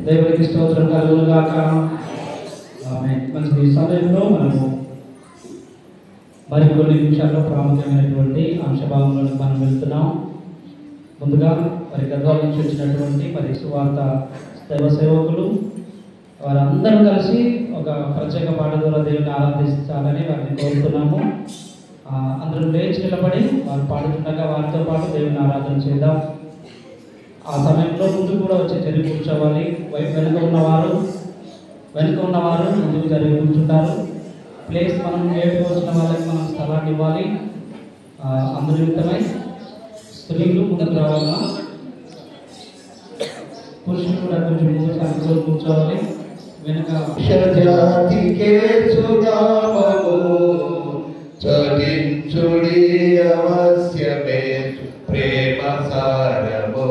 దేవునికి స్తోత్రం కలుగును గాక. ఆమేన్. మంచి సమయంలో మనము మరికొన్ని నిమిషాల్లో ప్రాముఖ్యమైనటువంటి అంశభాగంలోకి మనం వెళ్తున్నాం. ముందుగా మరి గద్వాల నుంచి వచ్చినటువంటి మరి సువార్త సేవకులు వారందరూ కలిసి ఒక ప్రత్యేక పాట ద్వారా దేవుని ఆరాధించాలని వారిని కోరుతున్నాము. అందరూ లేచి నిలబడి వారు పాడుతుండగా వారితో పాటు దేవుని ఆరాధన చేద్దాం. ఆ సమయంలో ముందు కూడా వచ్చి జరిగి కూర్చోవాలి. వెనుక ఉన్నవారు ముందుకు జరిగి కూర్చుంటారు. ప్లేస్ మనం లేట్గా వచ్చిన వాళ్ళకి మనం స్థలాన్ని ఇవ్వాలి. అందరి నిమిత్తమై స్త్రీలు ముందుకు రావాలా, పురుషులు కూడా కొంచెం ముందు సంఖ్యలో కూర్చోవాలి. వెనుక చరించుడి అవశ్యమే ప్రేమ సారమో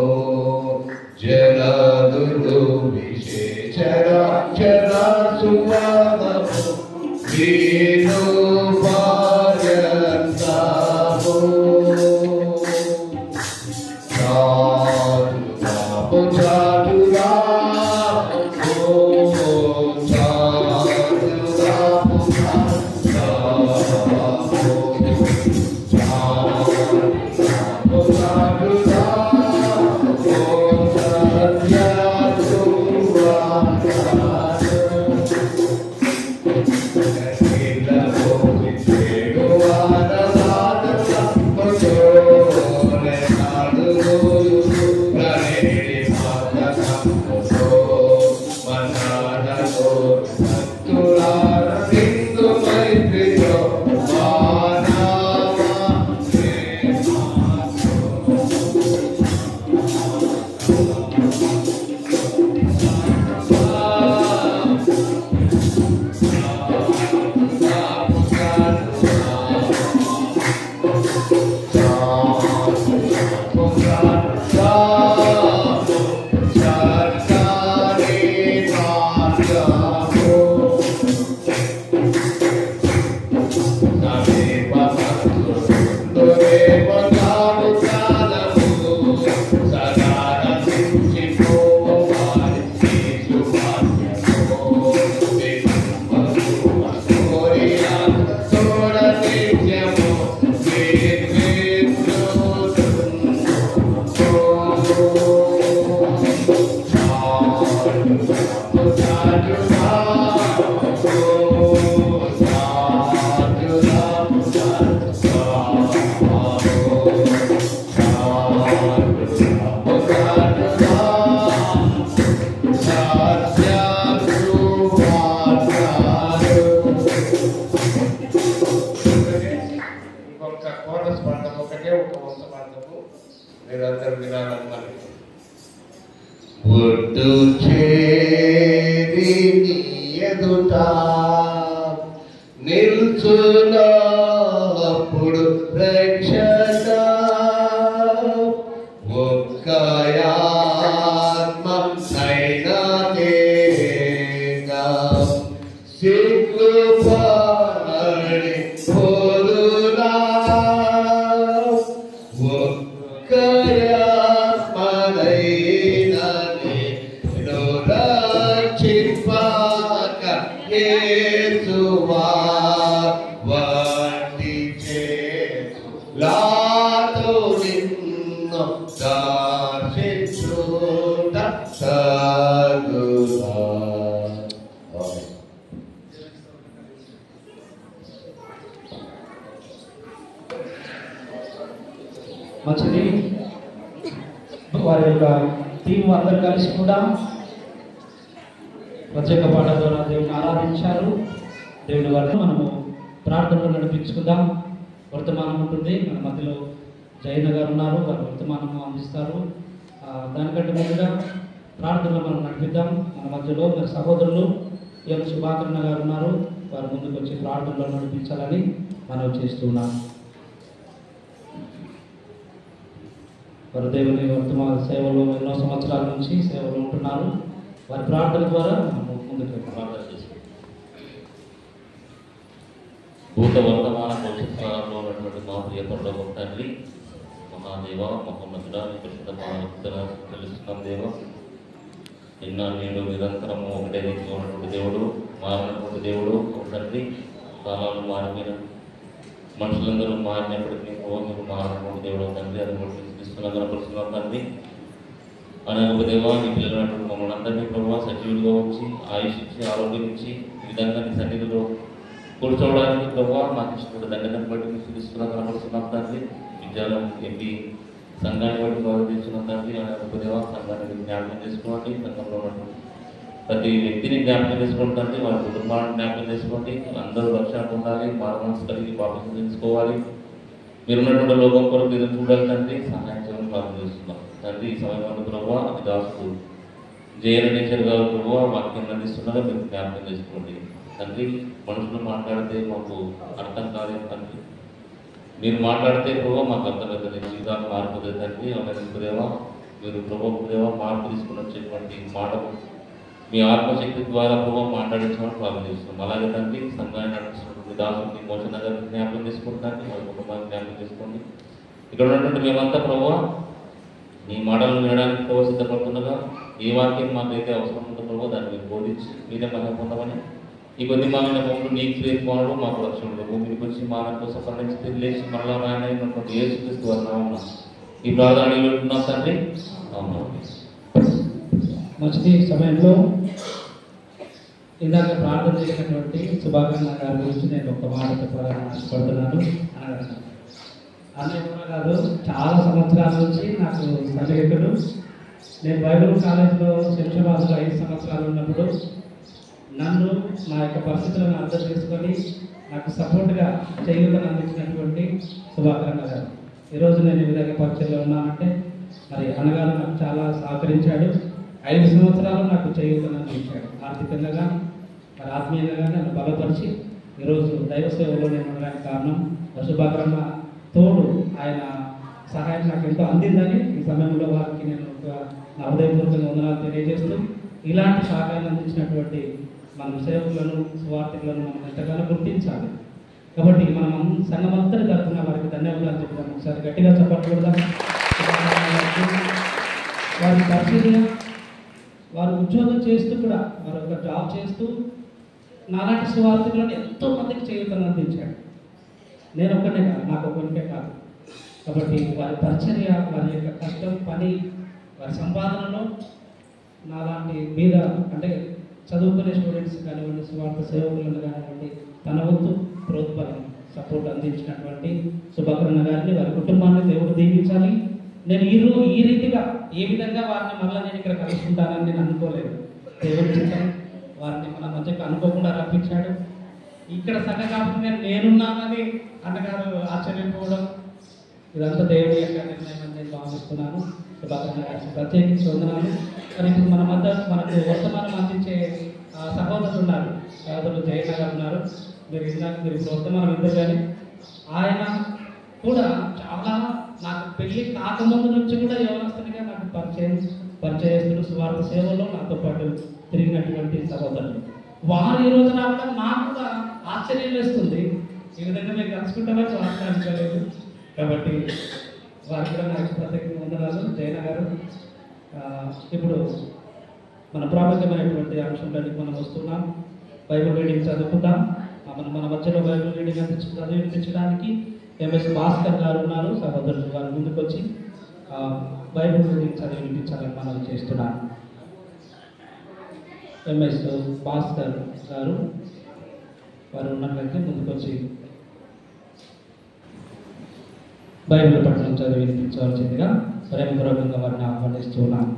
జనాదులు విశేషరాక్షర సువాదము వీరు పారంతాము చాటురాము చాటురాము చాటురాము మీరందరూ వినాలన్నమాట. ఒట్టు చేరి నీ ఎదుట నిల్చున్నప్పుడు రక్షక ఒక్క ఆత్మ అయినా సిగ్గుపడి పోదునా ఒక్క ఆత్మనైనా రక్షింపక యేసువా వాటి చేతులాతో నిన్ను దర్శించుట తగునా. మంచిది. వారి యొక్క టీం అందరు కలిసి కూడా ప్రత్యేక పాట ద్వారా దేవుని ఆరాధించారు. దేవుడి వల్ల మనము ప్రార్థనలు నడిపించుకుందాం. వర్తమానం ఉంటుంది, మన మధ్యలో జైన గారు ఉన్నారు, వారు వర్తమానము అందిస్తారు. దానికంటే ముందుగా ప్రార్థనలు మనం నడిపిద్దాం. మన మధ్యలో మన సహోదరులు ఎం సుభాకరణ గారు ఉన్నారు, వారు ముందుకు వచ్చి ప్రార్థనలు నడిపించాలని మనం చేస్తున్నాం. వారు దేవుని వర్తమాన సేవలో ఎన్నో సంవత్సరాల నుంచి సేవలు ఉంటున్నారు. వారి ప్రార్థన ద్వారా మనము ముందుకు ప్రార్థన చేస్తాం. భూత వర్తమాన భవిష్యత్ కాలంలో ఉన్నటువంటి మా ప్రియ పరలోకపు తండ్రి, మహాదేవ మహోన్నతుడా, నీ పరిశుద్ధ తెలుస్తున్నాం దేవ. నిన్న నేడు నిరంతరము ఒకటే రీతిగా ఉన్నటువంటి దేవుడు, మారినటువంటి దేవుడు ఒక తండ్రి. కాలాలు మారిపోయిన మనుషులందరూ మారినప్పటికీ మీరు మారినటువంటి దేవుడు తండ్రి. అది కూడా కనపరుస్తున్నాం తండ్రి. అనేక దేవా, నీ పిల్లలైనటువంటి మమ్మల్ని అందరినీ ప్రభావ సజీవులుగా వచ్చి ఆయుష్ ఇచ్చి ఆరోగ్యం ఇచ్చి ఈ విధంగా నీ సన్నిధిలో కూర్చోవడానికి ప్రభావ మాకు ఇష్టపడే దండని బట్టి మీకు చూపిస్తున్నాం కనపరుస్తున్నాం తండ్రి. విద్యాలయం ఎంపీ సంఘాన్ని బట్టి గౌరవించున్నాం తండ్రి. అనేక దేవా, సంఘాన్ని జ్ఞాపకం చేసుకోండి. సంఘంలో ఉన్నటువంటి ప్రతి వ్యక్తిని జ్ఞాపకం చేసుకోండి తండ్రి. వారి కుటుంబాన్ని జ్ఞాపకం చేసుకోండి. అందరూ రక్షణ పొందాలి, మానవన్స్ కలిగి బాప్తిసం తీసుకోవాలి. మీరున్నటువంటి లోకం కొరకు ఎదురు చూడాలి తండ్రి. సహాయం చేయడం ప్రార్థన చేస్తున్నాం తండ్రి. ఈ సమయంలో ప్రభావ అది దాసుడు జయరణేశ్వర్ గారు ప్రభావ వాక్యం అందిస్తున్నారో మీరు జ్ఞాపకం చేసుకోండి తండ్రి. మనుషులు మాట్లాడితే మాకు అర్థం కాలేదు తండ్రి. మీరు మాట్లాడితే ప్రభావ మాకు అర్థమవుతుంది, జీవితాన్ని మారిపోతుంది తండ్రి. అవునండి దేవా, మీరు ప్రభావ దేవా మార్పు తీసుకుని వచ్చేటువంటి మాటలు మీ ఆత్మశక్తి ద్వారా ప్రభావ మాట్లాడించమని ప్రార్థన చేస్తున్నాం. అలాగే తండ్రి, సంఘాన్ని నడిపిస్తున్నటువంటి దాసుని మోచన గారిని జ్ఞాపకం చేసుకుంటాను, వారి కుటుంబాన్ని జ్ఞాపకం చేసుకోండి. ఇక్కడ ఉన్నటువంటి మేమంతా ప్రభావ నీ మాటలు వినడానికి ప్రభావ సిద్ధపడుతుండగా ఏ వాక్యం మాకైతే అవసరం ఉందో ప్రభావ దాన్ని మీరు బోధించి మీరే మహిమ పొందమని, ఈ కొద్ది మామిన భూములు నీకు ప్రేమలు మాకు రక్షణలు భూమికి వచ్చి మాన కోసం పండించి తిరిగి మరలా రాయనటువంటి యేసుక్రీస్తు వారి నామమున ఈ ప్రార్థన అడిగిస్తున్నాం తండ్రి. అవును. మంచిది. సమయంలో ఇందాక ప్రార్థన చేసినటువంటి సుభాకరణ గారి గురించి నేను ఒక మాట చెప్పాలని ఆశపడుతున్నాను. అన్నయ్య కాదు, చాలా సంవత్సరాల నుంచి నాకు సన్నిహితుడు. నేను బైబిల్ కాలేజీలో శంషాబాద్లో 5 సంవత్సరాలు ఉన్నప్పుడు నన్ను నా యొక్క పరిస్థితులను అర్థం చేసుకొని నాకు సపోర్ట్గా చేయూతను అందించినటువంటి సుభాకరణ గారు. ఈరోజు నేను ఈ విధంగా పరిచయంలో ఉన్నానంటే మరి అన్నగారు నాకు చాలా సహకరించాడు. 5 సంవత్సరాలు నాకు చేయూతను అందించాడు. ఆర్థికంగా కానీ మరి ఆత్మీయంగా కానీ నన్ను బలపరిచి ఈరోజు దైవ సేవలో నేను ఉండడానికి కారణం సుభాకరణ తోడు. ఆయన సహాయం నాకు ఎంతో అందిందని ఈ సమయంలో వారికి నేను నా హృదయపూర్వకంగా వందనాలు తెలియజేస్తూ, ఇలాంటి సహాయాన్ని అందించినటువంటి మన సేవకులను సువార్థికులను మనం ఎంతగానో గుర్తించాలి. కాబట్టి మనం సంఘమంతటి తరఫున వారికి ధన్యవాదాలు చెప్తాం. ఒకసారి గట్టిగా చెప్పకూడదాం. వారి పరిశీలన, వారు ఉద్యోగం చేస్తూ కూడా వారు ఒక జాబ్ చేస్తూ నాలాంటి సువార్థికులను ఎంతో మందికి చేయూతను అందించాడు. నేను ఒక్కనే కాదు, నాకు ఒక్కరికే కాదు. కాబట్టి వారి పరిచర్య, వారి యొక్క కష్టం, పని, వారి సంపాదనలో నాలాంటి మీద అంటే చదువుకునే స్టూడెంట్స్ కానివ్వండి, సువార్త సేవకులను కానివ్వండి, తన వంతు ప్రోత్సాహం సపోర్ట్ అందించినటువంటి సుభాకరణ గారిని, వారి కుటుంబాన్ని దేవుడు దీవించాలి. నేను ఈ రీతిగా ఏ విధంగా వారిని మళ్ళీ నేను ఇక్కడ కలుసుకుంటానని నేను అనుకోలేదు. దేవుడి చిత్తం వారిని మన మధ్యకు అనుకోకుండా రప్పించాడు. ఇక్కడ సంఘ కాకుండా నేనున్నానని అన్నగారు ఆశ్చర్యపోవడం, ఇదంతా దేవుడి యొక్క నిర్ణయం అని నేను భావిస్తున్నాను. సుభాకరణ గారికి ప్రత్యేకించి వందనాలు. మరి ఇప్పుడు మన మధ్య మనకు వర్తమానం అందించే గారు ఉన్నారు. మీరు వర్తమానం ఇద్దరు కానీ ఆయన కూడా చాలా నాకు పెళ్లి కాకముందు నుంచి కూడా యవనస్తునిగా నాకు పరిచయస్తులు సువార్త సేవలో నాతో పాటు తిరిగినటువంటి సహోదరులు వారు ఈ రోజున కూడా నాకు కూడా ఆశ్చర్యం వేస్తుంది. ఈ విధంగా మీరు కలుసుకుంటామని మాట్లాడుకోలేదు. కాబట్టి వారు కూడా నాకు ప్రత్యేకంగా వందనాలు. జైన గారు ఇప్పుడు మన ప్రాముఖ్యమైనటువంటి అంశంలోకి మనం వస్తున్నాం. బైబిల్ రీడింగ్ చదువుకుందాం. మన మధ్యలో బైబిల్ రీడింగ్ చదివించడానికి ఎంఎస్ భాస్కర్ గారు ఉన్నారు. సహోదరులు వారు ముందుకు వచ్చి బైబిల్ రీడింగ్ చదివించాలని మనం చేస్తున్నాం. ఎంఎస్ భాస్కర్ గారు వారు ఉన్నట్లయితే ముందుకు వచ్చి బైబిల్ పట్టణం చదివి వినిపించవలసిందిగా ప్రేమపూర్వకంగా వారిని ఆహ్వానిస్తున్నాను.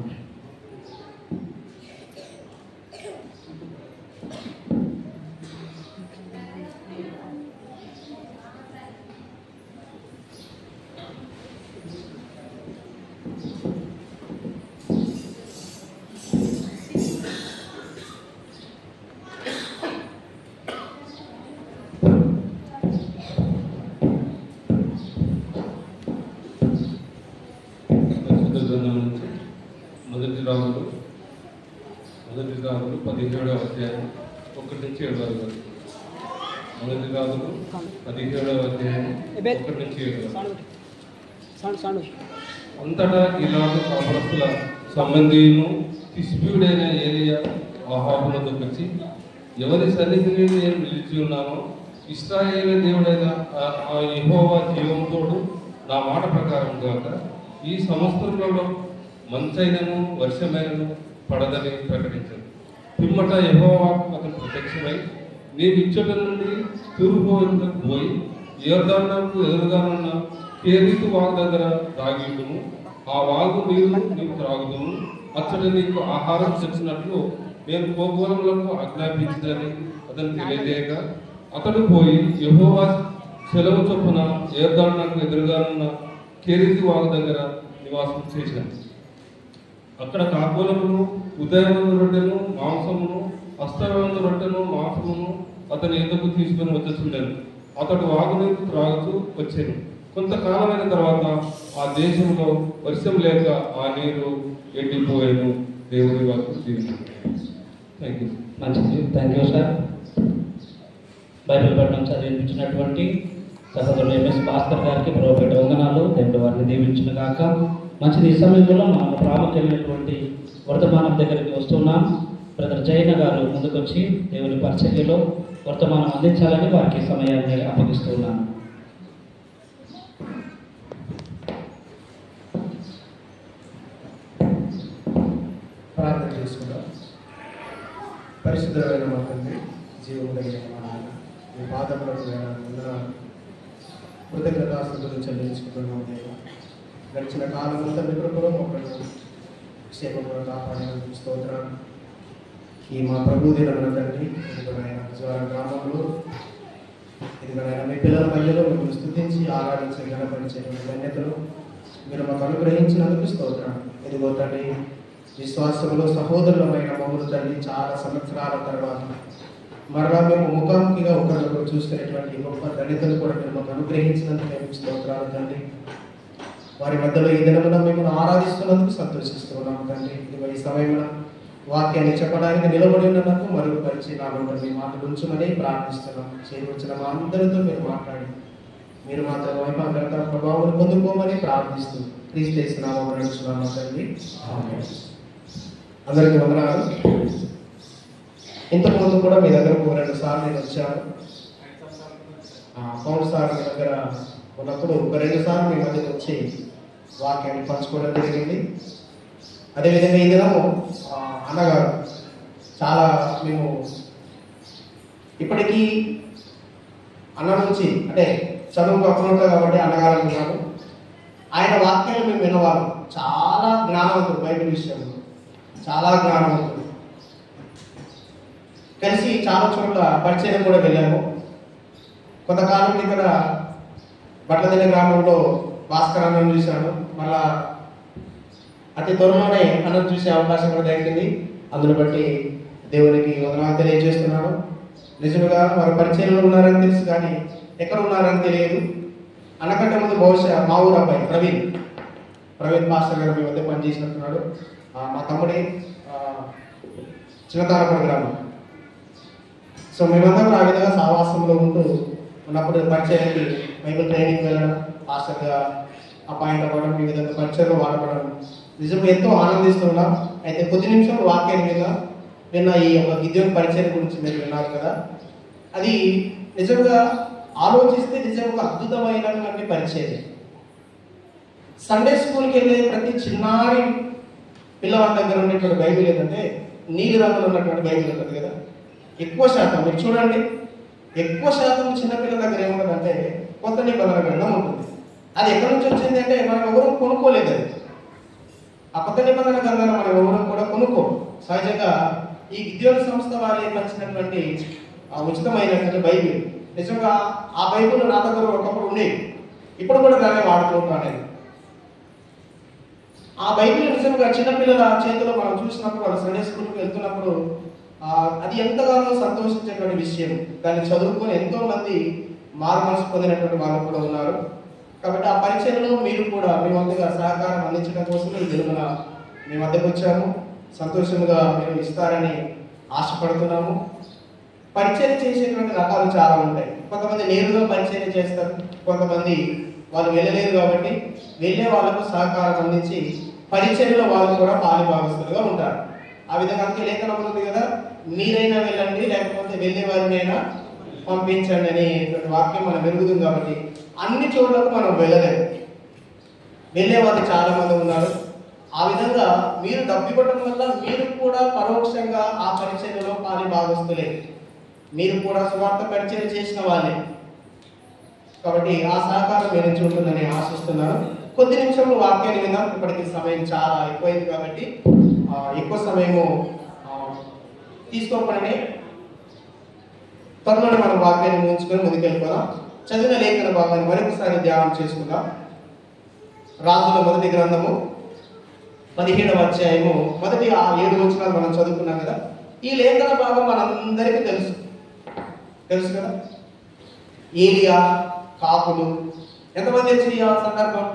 మొదటి రాజులు 17వ అధ్యాయం 1-7 వరకు. మొదటి రాజులు 17వ అధ్యాయం 1-7 వరకు. అంతటా గిలాదు కాపురస్తుల సంబంధియును తిష్బీయుడైన ఏలియా ఆహాబునకు వచ్చి, ఎవరి సన్నిధిని నేను నిలిచి ఉన్నానో ఇశ్రాయేలు దేవుడైన ఆ యెహోవా జీవంతోడు నా మాట ప్రకారం కాక ఈ సంవత్సరంలో మంచైనను వర్షమైనను పడదని ప్రకటించారు. పిమ్మట యెహోవా అతను ప్రత్యక్షమై, నేను ఇచ్చట నుండి తూర్పు వైపుకు పోయి యోర్దానుకు ఎదురుగానున్న కేరీతు వాగు దగ్గర తాగిదును, ఆ వాగు నీరు నీవు త్రాగుదును, అచ్చట నీకు ఆహారం తెచ్చినట్లు నేను కోపములకు ఆజ్ఞాపించిందని అతను తెలియజేయగా, అతడు పోయి యెహోవా సెలవు చొప్పున యోర్దానుకు ఎదురుగానున్న కేరీతు వాగు దగ్గర నివాసం చేశాను. అక్కడ కాకోలమును, ఉదయమందు రొట్టెను, మాంసమును, అస్తమందు రొట్టెను, మాంసమును అతని ఎదుకు తీసుకుని వచ్చుచుండెను. అతడు వాగునీరు త్రాగుతూ వచ్చాను. కొంతకాలమైన తర్వాత ఆ దేశంలో వర్షం లేక ఆ నీరు ఎండిపోయాను. దేవుడి వాకు దీవించండి. Thank you. మంచిది, థ్యాంక్ యూ సార్. బైబిల్ పట్టణం చదివించినటువంటి సహోదరులు ఎంఎస్ భాస్కర్ గారికి ప్రభుపేట వందనాలు. దేవుడు వారిని దీవించిన గాక. మంచిది. ఈ సమయంలో మనం ప్రాముఖ్యమైనటువంటి వర్తమానం దగ్గరికి వస్తున్నాం. బ్రదర్ జైన గారు ముందుకొచ్చి దేవుని పరిచర్యలో వర్తమానం అందించాలని వారికి సమయాన్ని అప్పగిస్తున్నాను. ప్రార్థన చేసుకుందాం. పరిశుద్ధమైన మా తండ్రి, జీవం కలిగిన మా నాయన, మీ పాదములకు వందనాలు, కృతజ్ఞతాస్తుతులు చెల్లించుకుంటున్నాం. దేవా, గడిచిన కాలం అంతా మీ కృపలో మమ్మల్ని క్షేమంగా కాపాడినందుకు స్తోత్రాలు. ఈ మా ప్రభు దినమున తండ్రి, ఇదిగోనైనా జ్వర గ్రామంలో ఇదిగోనైనా మీ పిల్లల మధ్యలో మిమ్మల్ని స్తుతించి ఆరాధించే గణపరిచేటువంటి ధన్యతలు మీరు మాకు అనుగ్రహించినందుకు స్తోత్రాలు. ఇదిగో తండ్రి, విశ్వాసంలో సహోదరులమైన మమ్మల్ని తండ్రి చాలా సంవత్సరాల తర్వాత మరలా మేము ముఖాముఖిగా ఒకరినొకరు చూసుకునేటువంటి గొప్ప ధన్యతలు కూడా మీరు మాకు అనుగ్రహించినందుకు మేము స్తోత్రాలు తండ్రి. వారి మధ్యలో ఈ దినమున మిమ్మల్ని ఆరాధిస్తున్నందుకు సంతోషిస్తున్నాము తండ్రి. ఇదిగో ఈ సమయంలో వాక్యాన్ని చెప్పడానికి నిలబడి ఉన్నందుకు మరుగుపరిచి నా నోట మీ మాటలు ఉంచమని ప్రార్థిస్తున్నాం. చేరువచ్చిన మా అందరితో మీరు మాట్లాడి మీరు మాత్రం వైభవంత ప్రభావం పొందుకోమని ప్రార్థిస్తూ క్రీస్తు చేసిన నడుచున్నాము తండ్రి. అందరికీ వందనాలు. ఇంతకుముందు కూడా మీ దగ్గరకు 2 సార్లు నేను వచ్చాను. పౌండ్ సార్ మీ దగ్గర ఉన్నప్పుడు 2 సార్లు మీ మధ్యకి వచ్చి వాక్యాన్ని పంచుకోవడం జరిగింది. అదేవిధంగా ఈ దినము అన్నగారు చాలా మేము ఇప్పటికీ అన్న నుంచి అంటే చదువు పక్కన కాబట్టి అన్నగారు అంటున్నాను. ఆయన వాక్యాలు మేము విన్నవారు. చాలా జ్ఞానవంతుడు, బైబిల్ విషయంలో చాలా జ్ఞానవంతుడు. కలిసి చాలా చోట్ల పరిచయం కూడా వెళ్ళాము. కొంతకాలం ఇక్కడ బట్లదిన్న గ్రామంలో భాస్కర్ అన్నను చూశాను. మళ్ళా అతి త్వరలోనే అన్నను చూసే అవకాశం కూడా దొరికింది. అందును బట్టి దేవునికి వందనాలు తెలియజేస్తున్నాను. నిజంగా వారు పరిచయంలో ఉన్నారని తెలుసు, కానీ ఎక్కడ ఉన్నారని తెలియదు. అనకంటే ముందు బహుశా మా ఊరు అబ్బాయి ప్రవీణ్ మాస్టర్ గారు మీ వద్ద పనిచేసినట్టున్నాడు. మా తమ్ముడి చిన్నతారపడి గ్రామం. సో మేమందరం ఆ విధంగా సావాసంలో ఉన్నప్పుడు పరిచయానికి బైబిల్ ట్రైనింగ్ వెళ్ళడం, మాస్టర్గా అపాయింట్ అవ్వడం, ఈ విధంగా పరిచయంలో వాడబడడం నిజంగా ఎంతో ఆనందిస్తున్నాం. అయితే కొద్ది నిమిషాలు వాక్యాన్ని మీద నిన్న ఈ యొక్క గిద్యోని పరిచయం గురించి మీరు విన్నారు కదా, అది నిజంగా ఆలోచిస్తే నిజంగా అద్భుతమైనటువంటి పరిచయం. సండే స్కూల్కి వెళ్ళే ప్రతి చిన్నారి పిల్లవాడి దగ్గర ఉన్నటువంటి బైబిల్ ఏంటంటే నీలి రంగులో ఉన్నటువంటి బైబిల్ ఉంటుంది కదా, ఎక్కువ శాతం మీరు చూడండి, ఎక్కువ శాతం చిన్నపిల్లల దగ్గర ఏముంటుందంటే కొత్త నిబంధన గ్రంథం ఉంటుంది. అది ఎక్కడి నుంచి వచ్చింది అంటే మనం ఎవరు కొనుక్కోలేదు. అది ఆ కొత్త నిబంధన గ్రంథాన్ని మనం ఎవరు కూడా కొనుక్కో. సహజంగా ఈ గిద్యోని సంస్థ వారి పంచినటువంటి ఉచితమైనటువంటి బైబిల్, నిజంగా ఆ బైబిల్ నా దగ్గర ఒకప్పుడు ఉండేవి, ఇప్పుడు కూడా దాన్ని వాడుకుంటున్నాను నేను. ఆ బైబిల్ నిజంగా చిన్నపిల్లల చేతిలో మనం చూసినప్పుడు, వాళ్ళు సండే స్కూల్కి వెళ్తున్నప్పుడు అది ఎంతగానో సంతోషించేటువంటి విషయం. దాన్ని చదువుకొని ఎంతో మంది మారు మనసు పొందినటువంటి వాళ్ళు కూడా ఉన్నారు. కాబట్టి ఆ పరిచయంలో మీరు కూడా మీ వద్దగా సహకారం అందించడం కోసం ఈ దినమున మీ వద్దకు వచ్చాము. సంతోషంగా మీరు ఇస్తారని ఆశపడుతున్నాము. పరిచయం చేసేటువంటి రకాలు చాలా ఉంటాయి. కొంతమంది నేరుగా పరిచయం చేస్తారు, కొంతమంది వాళ్ళు వెళ్ళలేరు కాబట్టి వెళ్ళే వాళ్ళకు సహకారం అందించి పరిచయంలో వాళ్ళు కూడా పాలుభాగస్తులుగా ఉంటారు. ఆ విధంగా అందుకే లేఖనం ఉంది కదా, మీరైనా వెళ్ళండి లేకపోతే వెళ్ళే వారినైనా పంపించండి అనేటువంటి వాక్యం మనం మెరుగుతుంది. కాబట్టి అన్ని చోట్లకు మనం వెళ్ళలేము, వెళ్ళే వాళ్ళు చాలా మంది ఉన్నారు. ఆ విధంగా మీరు డబ్బు ఇవ్వడం వల్ల మీరు కూడా పరోక్షంగా ఆ పరిచర్యలో పాలుభాగస్తులే, మీరు కూడా సువార్త పరిచయం చేసిన వాళ్ళే. కాబట్టి ఆ సహకారం మీ నుంచి ఉంటుందని ఆశిస్తున్నాను. కొద్ది నిమిషంలో వాక్యాన్ని విందాం. ఇప్పటికి సమయం చాలా ఎక్కువైంది కాబట్టి ఎక్కువ సమయము తీసుకోకుండా త్వరలోనే మనం వాక్యాన్ని ముగించుకొని ముందుకెళ్ళిపోదాం. చదివిన లేఖన భాగాన్ని మరొకసారి ధ్యానం చేసుకుందాం. రాజుల మొదటి గ్రంథము 17వ అధ్యాయము మొదటి 7 వచనాలు మనం చదువుకున్నాం కదా. ఈ లేఖన భాగం మనందరికీ తెలుసు కదా. ఏలియా కాపులు ఎంతమంది వచ్చి ఆ సందర్భం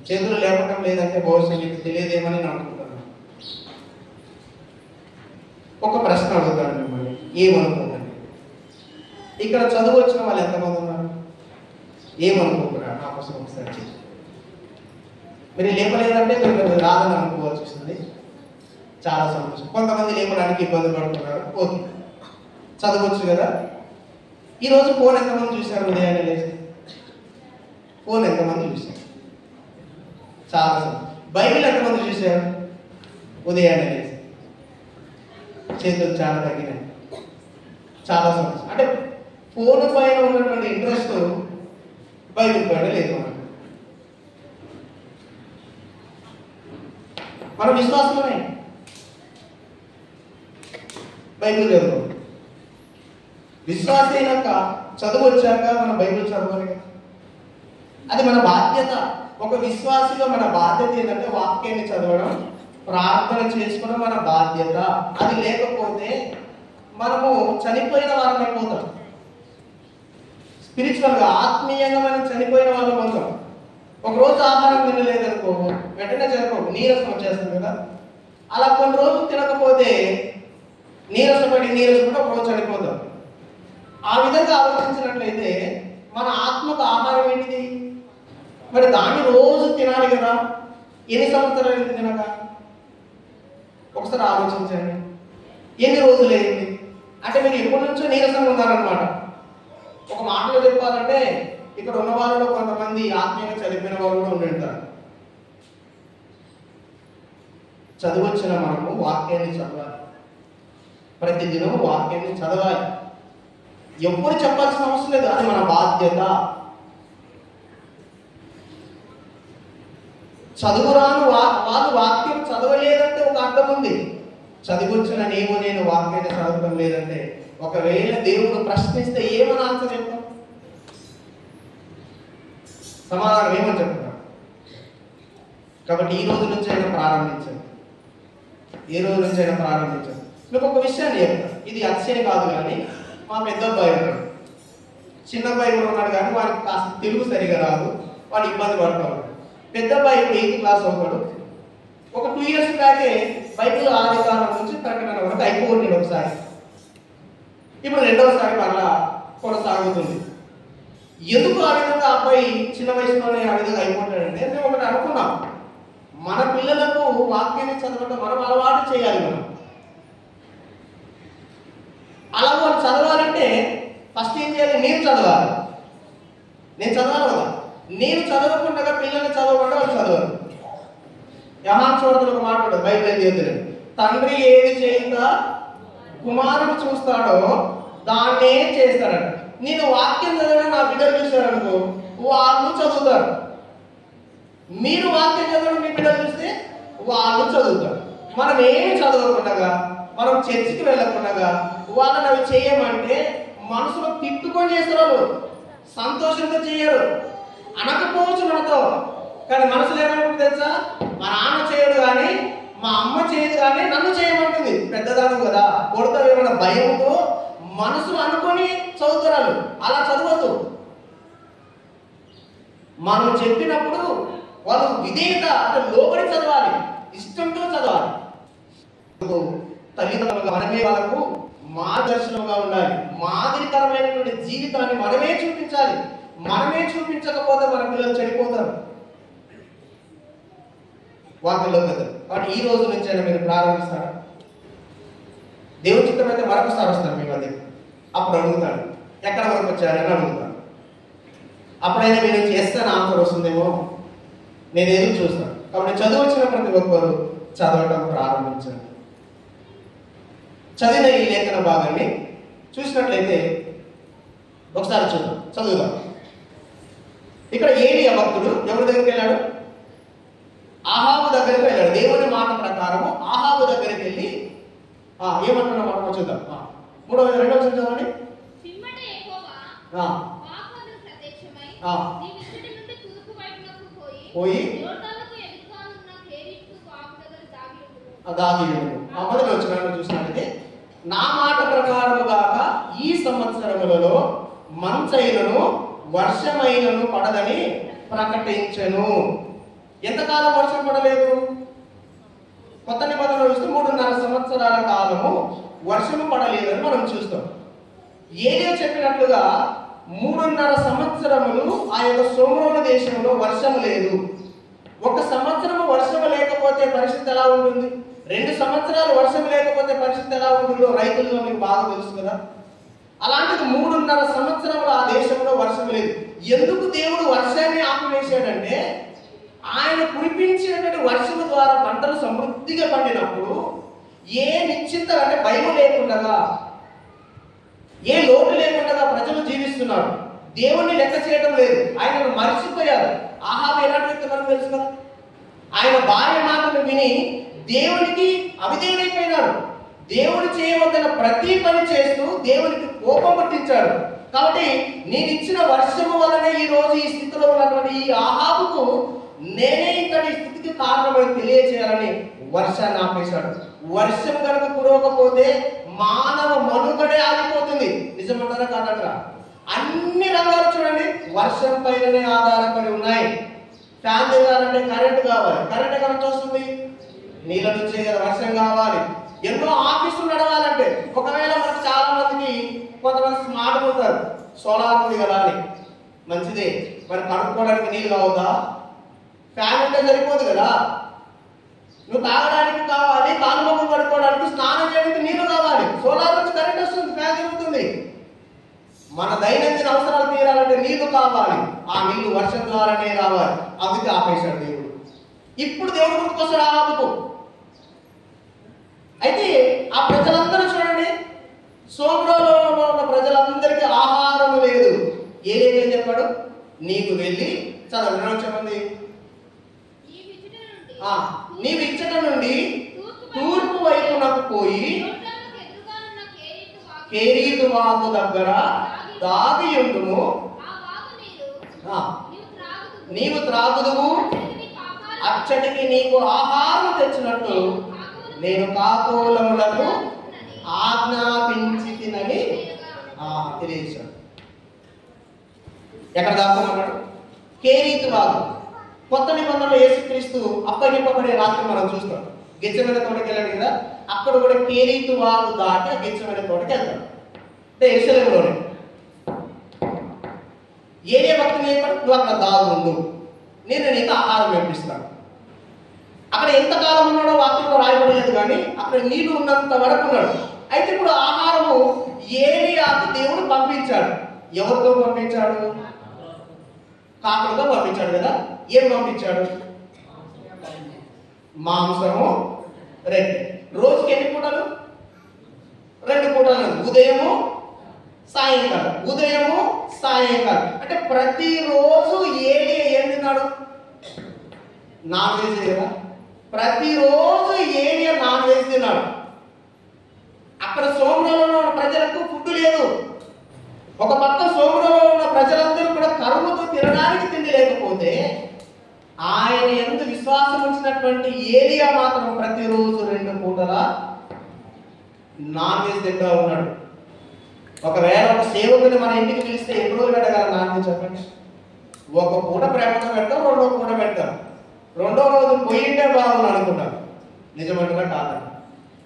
చేతులు లేపటం లేదంటే బహుశా మీకు తెలియదేమని నేను అనుకుంటున్నాను. ఒక ప్రశ్న అడుగుతాను మిమ్మల్ని, ఏమనుకుంటాను? ఇక్కడ చదువు వచ్చిన వాళ్ళు ఎంతమంది ఉన్నారు? ఏమనుకుంటున్నారు? నా కోసం ఒకసారి చెప్పి. మీరు లేపలేదంటే మీరు రాదని అనుకోవాల్సి వస్తుంది. చాలా సంతోషం. కొంతమంది లేపడానికి ఇబ్బంది పడుతున్నారు. ఓకే, చదవచ్చు కదా. ఈరోజు ఫోన్ ఎంతమంది చూశారు? ఉదయాన్నే లేచి ఫోన్ ఎంతమంది చూశారు? చాలా సంతోషం. బైబిల్ ఎంతమంది చూశారు? ఉదయాన్నే లేచి చేతులు చాలా తగ్గినాయి. చాలా సంతోషం. అంటే ఫోన్ పైన ఉన్నటువంటి ఇంట్రెస్ట్ బైబిల్ పైన లేదు. మన విశ్వాసమే బైబిల్ లేదు. విశ్వాసం అయినాక చదువు వచ్చాక మన బైబిల్ చదవాలి. అది మన బాధ్యత. ఒక విశ్వాసిగా మన బాధ్యత ఏంటంటే వాక్యాన్ని చదవడం, ప్రార్థన చేసుకోవడం మన బాధ్యత. అది లేకపోతే మనము చనిపోయిన వాళ్ళం అయిపోతాం. స్పిరిచువల్గా ఆత్మీయంగా మనం చనిపోయిన వాళ్ళం అవుతాం. ఒకరోజు ఆహారం తినలేదనుకో వెంటనే చనిపోవు, నీరసం వచ్చేస్తుంది కదా. అలా కొన్ని రోజులు తినకపోతే నీరసపడి ఒకరోజు చనిపోతాం. ఆ విధంగా ఆలోచించినట్లయితే మన ఆత్మకు ఆహారం ఏంటిది? మరి దాన్ని రోజు తినాలి కదా. ఎన్ని సంవత్సరాలు తినక? ఒకసారి ఆలోచించండి. ఎన్ని రోజులు అయింది అంటే మీరు ఎప్పటి నుంచో నీరసంగా ఉన్నారనమాట. ఒక మాటలో చెప్పాలంటే ఇక్కడ ఉన్న వాళ్ళలో కొంతమంది ఆత్మీయంగా చదివిన వాళ్ళు కూడా ఉండింటారు. చదువచ్చిన మనము వాక్యాన్ని చదవాలి, ప్రతిదినం వాక్యాన్ని చదవాలి. ఎప్పుడు చెప్పాల్సిన అవసరం లేదు, అది మన బాధ్యత. చదువురాను వాళ్ళు వాక్యం చదవలేదంటే ఒక అర్థం ఉంది. చదివొచ్చిన నేను వాక్యాన్ని చదవడం లేదంటే ఒకవేళ దేవుడు ప్రశ్నిస్తే ఏమని ఆన్సర్ చెప్తాం? సమాధానం ఏమని చెప్తాం? కాబట్టి ఈ రోజు నుంచి అయినా ప్రారంభించండి. మీకు ఒక విషయాన్ని చెప్తాను, ఇది అతిశయం కాదు. కానీ మా పెద్ద అబ్బాయి ఉన్నాడు, చిన్న అబ్బాయి కూడా ఉన్నాడు, కానీ వాడికి కాస్త తెలుగు సరిగా రాదు, వాడు ఇబ్బంది పడతాడు. పెద్ద అబ్బాయి ఇప్పుడు 8th క్లాస్ అవుతాడు. ఒక 2 years బ్యాకే బైబిల్ ఆదికాండం నుంచి ప్రకటన వరకు అయిపోయింది ఒకసారి. ఇప్పుడు రెండవసారి మళ్ళా కొనసాగుతుంది. ఎందుకు ఆ విధంగా అబ్బాయి చిన్న వయసులోనే ఆ విధంగా అయిపోతాడంటే, మేము ఒకటి అనుకున్నాం, మన పిల్లలకు వాక్యాన్ని చదవడం మనం అలవాటు చేయాలి. మనం అలా వాళ్ళు చదవాలంటే ఫస్ట్ ఏం చేయాలి? నేను చదవాలి కదా. నేను చదవకుండా పిల్లల్ని చదవకుండా వాళ్ళు చదవరు. యహాన్ చూడదు ఒక మాట ఉంటుంది బైబిల్ ఏం చేద్దరు, తండ్రి ఏది చేయిందా కుమారుడు చూస్తాడో దాన్నే చేస్తాడట. నేను వాక్యం చదవడం నా బిడ్డలు చూస్తారనుకో, వాళ్ళు చదువుతారు. మీరు వాక్యం చదవడం మీ బిడ్డలు చూస్తే వాళ్ళు చదువుతారు. మనం ఏమి చదవకుండా, మనం చర్చికి వెళ్ళకుండా వాళ్ళని అవి చేయమంటే మనసులో తిట్టుకొని చేస్తారు, సంతోషంతో చేయరు. అనకపోవచ్చు మనతో, కానీ మనసులో ఏమనుకుంటుంది తెలుసా? మా నాన్న చేయడు కానీ, మా అమ్మ చేయదు కానీ నన్ను చేయమంటుంది. పెద్దదాను కదా, కొడతావేమన్నా భయంతో మనసులో అనుకొని చదువుతారు. అలా చదవద్దు. మనం చెప్పినప్పుడు వాళ్ళు విధేయత అంటే లోబడి చదవాలి, ఇష్టంతో చదవాలి. తల్లిదండ్రులుగా మనమే వాళ్ళకు మార్గదర్శనంగా ఉండాలి. మాదిరికరమైనటువంటి జీవితాన్ని మనమే చూపించాలి. మనమే చూపించకపోతే మన పిల్లలు చెడిపోతారు, వాటిలో కదా. కాబట్టి ఈ రోజు నుంచి అయినా మీరు ప్రారంభిస్తారా? దేవుడి చిత్తం అయితే మరొకసారి వస్తారు మీ మధ్య, అప్పుడు అడుగుతాడు ఎక్కడ వరకు వచ్చారని అడుగుతాడు. అప్పుడైనా మీ నుంచి ఎస్ అని ఆన్సర్ వస్తుందేమో నేను ఎదురు చూస్తాను. కాబట్టి చదువు వచ్చిన ప్రతి ఒక్కరు చదవటం ప్రారంభించండి. చదివిన ఈ లేఖన భాగాన్ని చూసినట్లయితే ఒకసారి చదువుదాం. ఇక్కడ ఏలియా భక్తుడు ఎవరి దగ్గరికి వెళ్ళాడు? ఆహాబు దగ్గరికి వెళ్ళాడు. దేవుని మాట ప్రకారము ఆహాబు దగ్గరికి వెళ్ళి ఏమంటున్నా మనం చూద్దాం. 2వ వచనం చదవండి. పోయి మొదటి వచనాన్ని చూసినట్లయితే, నా మాట ప్రకారము గాక ఈ సంవత్సరములలో మంచైనను వర్షమైనను పడదని ప్రకటించెను. ఎంతకాలం వర్షం పడలేదు? కొత్త నిబంధనలు చూస్తే 3.5 సంవత్సరాల కాలము వర్షము పడలేదని మనం చూస్తాం. ఏలియా చెప్పినట్లుగా 3.5 సంవత్సరములు ఆ యొక్క సోమరోను దేశంలో వర్షం లేదు. 1 సంవత్సరము వర్షం లేకపోతే పరిస్థితి ఎలా ఉంటుంది? 2 సంవత్సరాలు వర్షం లేకపోతే పరిస్థితి ఎలా ఉంటుందో రైతుల్లో మీకు బాగా తెలుసు కదా. అలాంటిది 3.5 సంవత్సరములు ఆ దేశంలో వర్షం లేదు. ఎందుకు దేవుడు వర్షాన్ని ఆపివేశాడంటే, ఆయన కురిపించినటువంటి వర్షం ద్వారా పంటలు సమృద్ధిగా పండినప్పుడు ఏ నిశ్చింత అంటే భయం లేకుండా, ఏ లోటు లేకుండా ప్రజలు జీవిస్తున్నారు. దేవుణ్ణి లెక్క చేయడం లేదు, ఆయనను మర్చిపోయారు. ఆహాబు ఎలాంటి వ్యక్తి మనకు తెలుసు కదా. ఆయన భార్య మాటను విని దేవునికి అవిధేయుడైపోయినాడు. దేవుడు చేయవలసిన ప్రతి పని చేస్తూ దేవునికి కోపం పుట్టించాడు. కాబట్టి నేను ఇచ్చిన వర్షము వలనే ఈ రోజు ఈ స్థితిలో ఉన్నటువంటి ఈ ఆహాబుకు నేనే ఇంతటి స్థితికి కారణమని తెలియచేయాలని వర్షాన్ని ఆపేశాడు. వర్షం కనుక కురవకపోతే మానవ మనుగడే ఆగిపోతుంది. నిజమంటారా కాదంటారా? అన్ని రంగాలు చూడండి వర్షం పైననే ఆధారపడి ఉన్నాయి. ఫ్యాన్ తిరగాలంటే కరెంట్ కావాలి. కరెంట్ ఎక్కడ నుంచి వస్తుంది? నీళ్ళ నుంచే కదా. వర్షం కావాలి. ఎన్నో ఆఫీసులు నడవాలంటే, ఒకవేళ మనకు చాలా మందికి కొంతమంది స్మార్ట్ ఉంటారు, సోలార్ ఉంది కదా అని మంచిదే, మరి కడుక్కోవడానికి నీళ్ళు కావద్దా? ఫ్యాన్ ఉంటే సరిపోదు కదా. నువ్వు తాగడానికి కావాలి, కాలు మొక్కలు కడుక్కోవడానికి, స్నానం చేయడానికి నీళ్లు కావాలి. సోలార్ నుంచి కరెంట్ వస్తుంది, ఫ్యాన్ తిరుగుతుంది. మన దైనందిన అవసరాలు తీరాలంటే నీళ్లు కావాలి. ఆ నీళ్లు వర్షం ద్వారానే రావాలి. అందుకే ఆపేశాడు దేవుడు. ఇప్పుడు దేవుడు గుర్తుకొస్తాడు ఆహాబుకు. అయితే ఆ ప్రజలందరూ చూడండి, సోమరోలో ఉన్న ప్రజలందరికీ ఆహారం లేదు. ఏం చెప్పాడు? నీకు వెళ్ళి చదవండి చెప్పండి. నీవు ఇచ్చట నుండి తూర్పు వైపునకు పోయి కేరీతు వాగు దగ్గర దాగి ఉండుము. నీవు త్రాగుదువు, అచ్చటికి నీకు ఆహారం తెచ్చినట్టు నేను కాకోలములకు ఆజ్ఞాపించి తినని తెలియజేశాడు. ఎక్కడ దాక్కున్నాడు? కేరీతు వాగు. కొత్త నిబంధనలో యేసుక్రీస్తు అప్పగింపబడే రాత్రి మనం చూస్తాం. గెత్సేమనే తోటకి వెళ్ళాడు కదా, అక్కడ కూడా కేరీతు వాగు దాటి ఆ గెత్సేమనే తోటకి వెళ్తాడు. అంటే యెరూషలేములోనే ఏరియా భక్తులు చెప్పాడు, నువ్వు అక్కడ దాగుండు, నేను నీకు ఆహారం పంపిస్తాను. అక్కడ ఎంతకాలం ఉన్నాడో వాక్యంలో రాయబడలేదు, కానీ అక్కడ నీళ్లు ఉన్నంత వరకు ఉన్నాడు. అయితే ఇప్పుడు ఆహారము ఏలియాకు దేవుడు పంపించాడు. ఎవరితో పంపించాడు? కాకులతో పంపించాడు కదా. ఏం పంపించాడు? మాంసము రెండు. రోజుకి ఎన్ని పూటలు? 2 పూటలు. ఉదయము సాయంకాలం, ఉదయము సాయంకాలం. అంటే ప్రతిరోజు ఏలియా ఏం తిన్నాడు? నాన్ వెజ్ కదా. ప్రతిరోజు ఏలియా నాన్ వెజ్ తిన్నాడు. అక్కడ సోమరంలో ఉన్న ప్రజలకు ఫుడ్ లేదు. ఒక పక్క సోమరంలో ఉన్న ప్రజలందరూ కూడా కరువుతో తినడానికి తిండి లేకపోతే, ఆయన యందు విశ్వాసం ఉంచినటువంటి ఏలియా మాత్రం ప్రతిరోజు 2 పూటల నాన్ వెజ్ తింటూ ఉన్నాడు. ఒకవేళ ఒక సేవకుని మన ఇంటికి పిలిస్తే ఎన్ని రోజులు పెట్టగల నాన్ వెజ్ చెప్పండి? ఒక పూట ప్రేమతో పెడతాం, 2వ పూట పెడతాం. 2వ రోజు పోయింటే బాగుంది అనుకుంటాం. నిజమంటున్నా కాదు.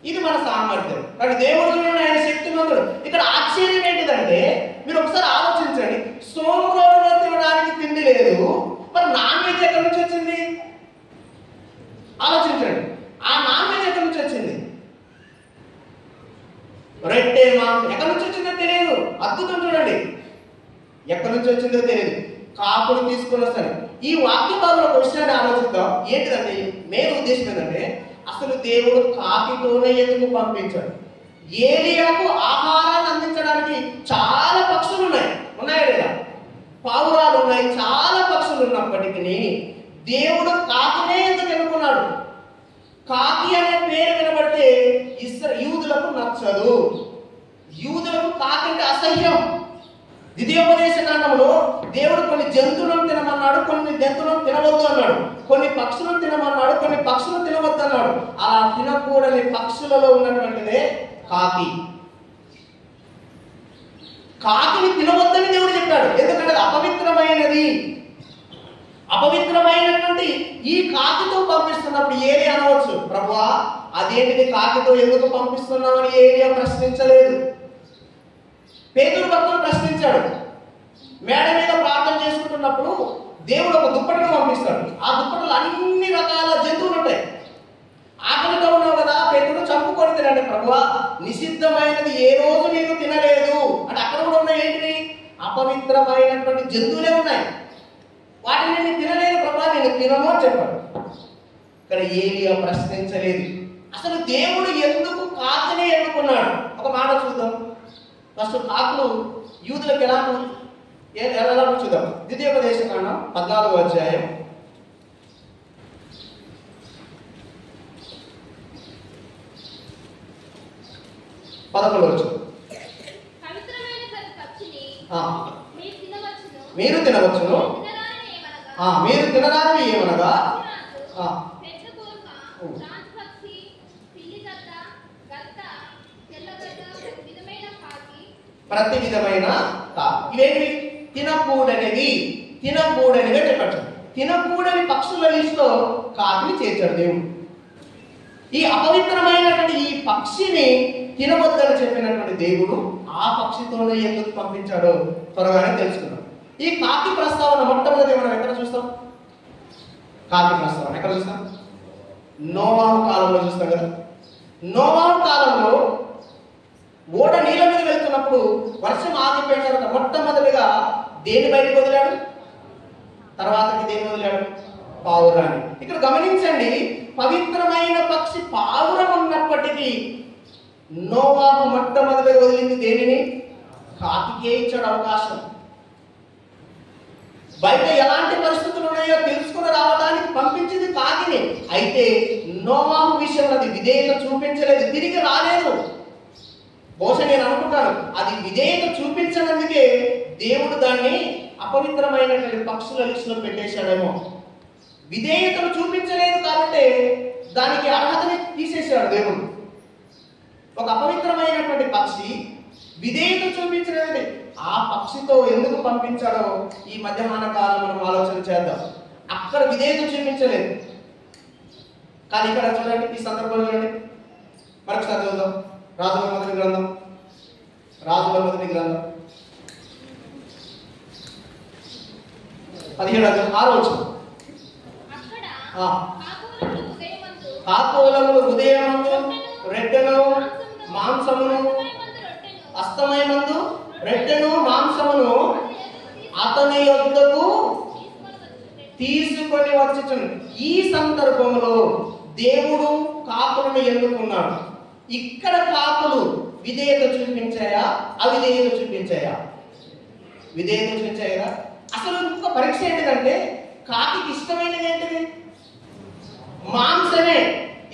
ఇది మన సామర్థ్యం. కానీ దేవుడు ఆయన శక్తిమంతుడు. ఇక్కడ ఆశ్చర్యం ఏంటిదంటే, మీరు ఒకసారి ఆలోచించండి. సోమవారంలో తినడానికి తిండి లేదు, మరి నాన్ వెజ్ ఎక్కడి నుంచి వచ్చింది? ఆలోచించండి. ఆ నాన్ వెజ్ ఎక్కడి నుంచి వచ్చింది? రెట్టే మాంసం ఎక్కడి నుంచి వచ్చిందో తెలియదు. అద్భుతం చూడండి, ఎక్కడి నుంచి వచ్చిందో తెలియదు. కాకులు తీసుకొని వస్తాను. ఈ వాక్య భాగంలో క్వశ్చన్ ఆలోచిద్దాం. ఏంటిదంటే, మెయిన్ ఉద్దేశం ఏంటంటే, అసలు దేవుడు కాకితోనే ఎందుకు పంపించాడు? ఏలియాకు ఆహారాన్ని అందించడానికి చాలా పక్షులు ఉన్నాయా లేదా? పావురాలు ఉన్నాయి, చాలా పక్షులు ఉన్నప్పటికీ దేవుడు కాకినే ఎందుకు ఎన్నుకున్నాడు? కాకి అనే పేరు వినబడితే యూదులకు నచ్చదు. యూదులకు కాకి అంటే అసహ్యం. ద్వితీయోపదేశ కాండంలో దేవుడు కొన్ని జంతువులను తినమన్నాడు, కొన్ని జంతువులను తినవద్దు అన్నాడు. కొన్ని పక్షులను తినమన్నాడు, కొన్ని పక్షులను తినవద్దు అన్నాడు. అలా తినకూడని పక్షులలో ఉన్నటువంటిదే కాకి. కాకిని తినవద్దని దేవుడు చెప్పాడు. ఎందుకంటే అది అపవిత్రమైనది. అపవిత్రమైనటువంటి ఈ కాకితో పంపిస్తున్నప్పుడు ఏలియా అనవచ్చు, ప్రభువా అదేంటిది కాకితో ఎందుకు పంపిస్తున్నామని ఏలియా ప్రశ్నించలేదు. పేతురు భక్తుడు ప్రశ్నించాడు. మేడ మీద ప్రార్థన చేసుకుంటున్నప్పుడు దేవుడు ఒక దుప్పటిని పంపిస్తాడు. ఆ దుప్పటిలో అన్ని రకాల జంతువులు ఉంటాయి. ఆకలితో ఉన్నావు కదా, పేతురు చంపుకొని తినండి. ప్రభువా నిషిద్ధమైనది ఏ రోజు నేను తినలేదు అంటే అక్కడ కూడా ఉన్నాయి ఏంటివి? అపవిత్రమైనటువంటి జంతువులే ఉన్నాయి. వాటిని నేను తినలేదు ప్రభువా, నేను తినను అని చెప్పాడు. ఇక్కడ ఏలియా ప్రశ్నించలేదు. అసలు దేవుడు ఎందుకు కాకిని ఎన్నుకున్నాడు? ఒక మాట చూద్దాం. ఫస్ట్ కాకులు యూదులకు ఎలా చూద్దాం. ద్వితీయోపదేశ కాండం 14వ అధ్యాయం 11వ వచనం. మీరు తినవచ్చును, మీరు తినరానివి ఏమనగా ప్రతి విధమైన ఇవేంటి? తినకూడనివి. తినకూడనివే చెప్పచ్చు. తినకూడని పక్షుల లిస్టులో కాకిని చేర్చాడు దేవుడు. ఈ అపవిత్రమైనటువంటి ఈ పక్షిని తినవద్దని చెప్పినటువంటి దేవుడు ఆ పక్షితోనే ఎందుకు పంపించాడో త్వరగానే తెలుసుకున్నాం. ఈ కాకి ప్రస్తావన మొట్టమొదటి మనం ఎక్కడ చూస్తాం? కాకి ప్రస్తావన ఎక్కడ చూస్తాం? నోవాహు కాలంలో చూస్తాం కదా. నోవాహు కాలంలో ఓడ నీళ్ళ మీద వెళ్తున్నప్పుడు వర్షం ఆగిపోయిన తర్వాత మొట్టమొదటిగా దేని బయటకు వదిలాడు? తర్వాతకి దేని వదిలాడు? పావురాన్ని. ఇక్కడ గమనించండి, పవిత్రమైన పక్షి పావురం ఉన్నప్పటికీ నోవాహు మొట్టమొదటిగా వదిలింది దేనిని? కాకికే ఇచ్చాడు అవకాశం. బయట ఎలాంటి పరిస్థితులు ఉన్నాయో తెలుసుకుని రావడానికి పంపించింది కాకిని. అయితే నోవాహు విషయంలో అది విధేయత చూపించలేదు, తిరిగి రాలేదు. బహుశా నేను అనుకుంటాను అది విధేయత చూపించినందుకే దేవుడు దాన్ని అపవిత్రమైనటువంటి పక్షుల లిస్టులో పెట్టేశాడేమో. విధేయతను చూపించలేదు కాబట్టి దానికి అర్హతని తీసేశాడు దేవుడు. ఒక అపవిత్రమైనటువంటి పక్షి విధేయత చూపించలేదండి. ఆ పక్షితో ఎందుకు పంపించాడో ఈ మధ్యాహ్న కాలం మనం ఆలోచన చేద్దాం. అక్కడ విధేయత చూపించలేదు, కానీ ఇక్కడ చూడండి, ఈ సందర్భంలో చూడండి, మరొకసారి చూద్దాం. రాజుల మొదటి గ్రంథం 17:6 కాకోలములు ఉదయమందు రెడ్డను మాంసమును, అస్తమయమందు రెడ్డను మాంసమును అతని యొద్దకు తీసుకొని వచ్చుచుండు. ఈ సందర్భంలో దేవుడు కాకులను ఎన్నుకున్నాడు. ఇక్కడ కాకులు విధేయత చూపించాయా, అవిధేయత చూపించాయా? విధేయత చూపించాయి కదా. అసలు ఇంకొక పరీక్ష ఏంటిదంటే, కాకి ఇష్టమైనది ఏంటిది? మాంసమే.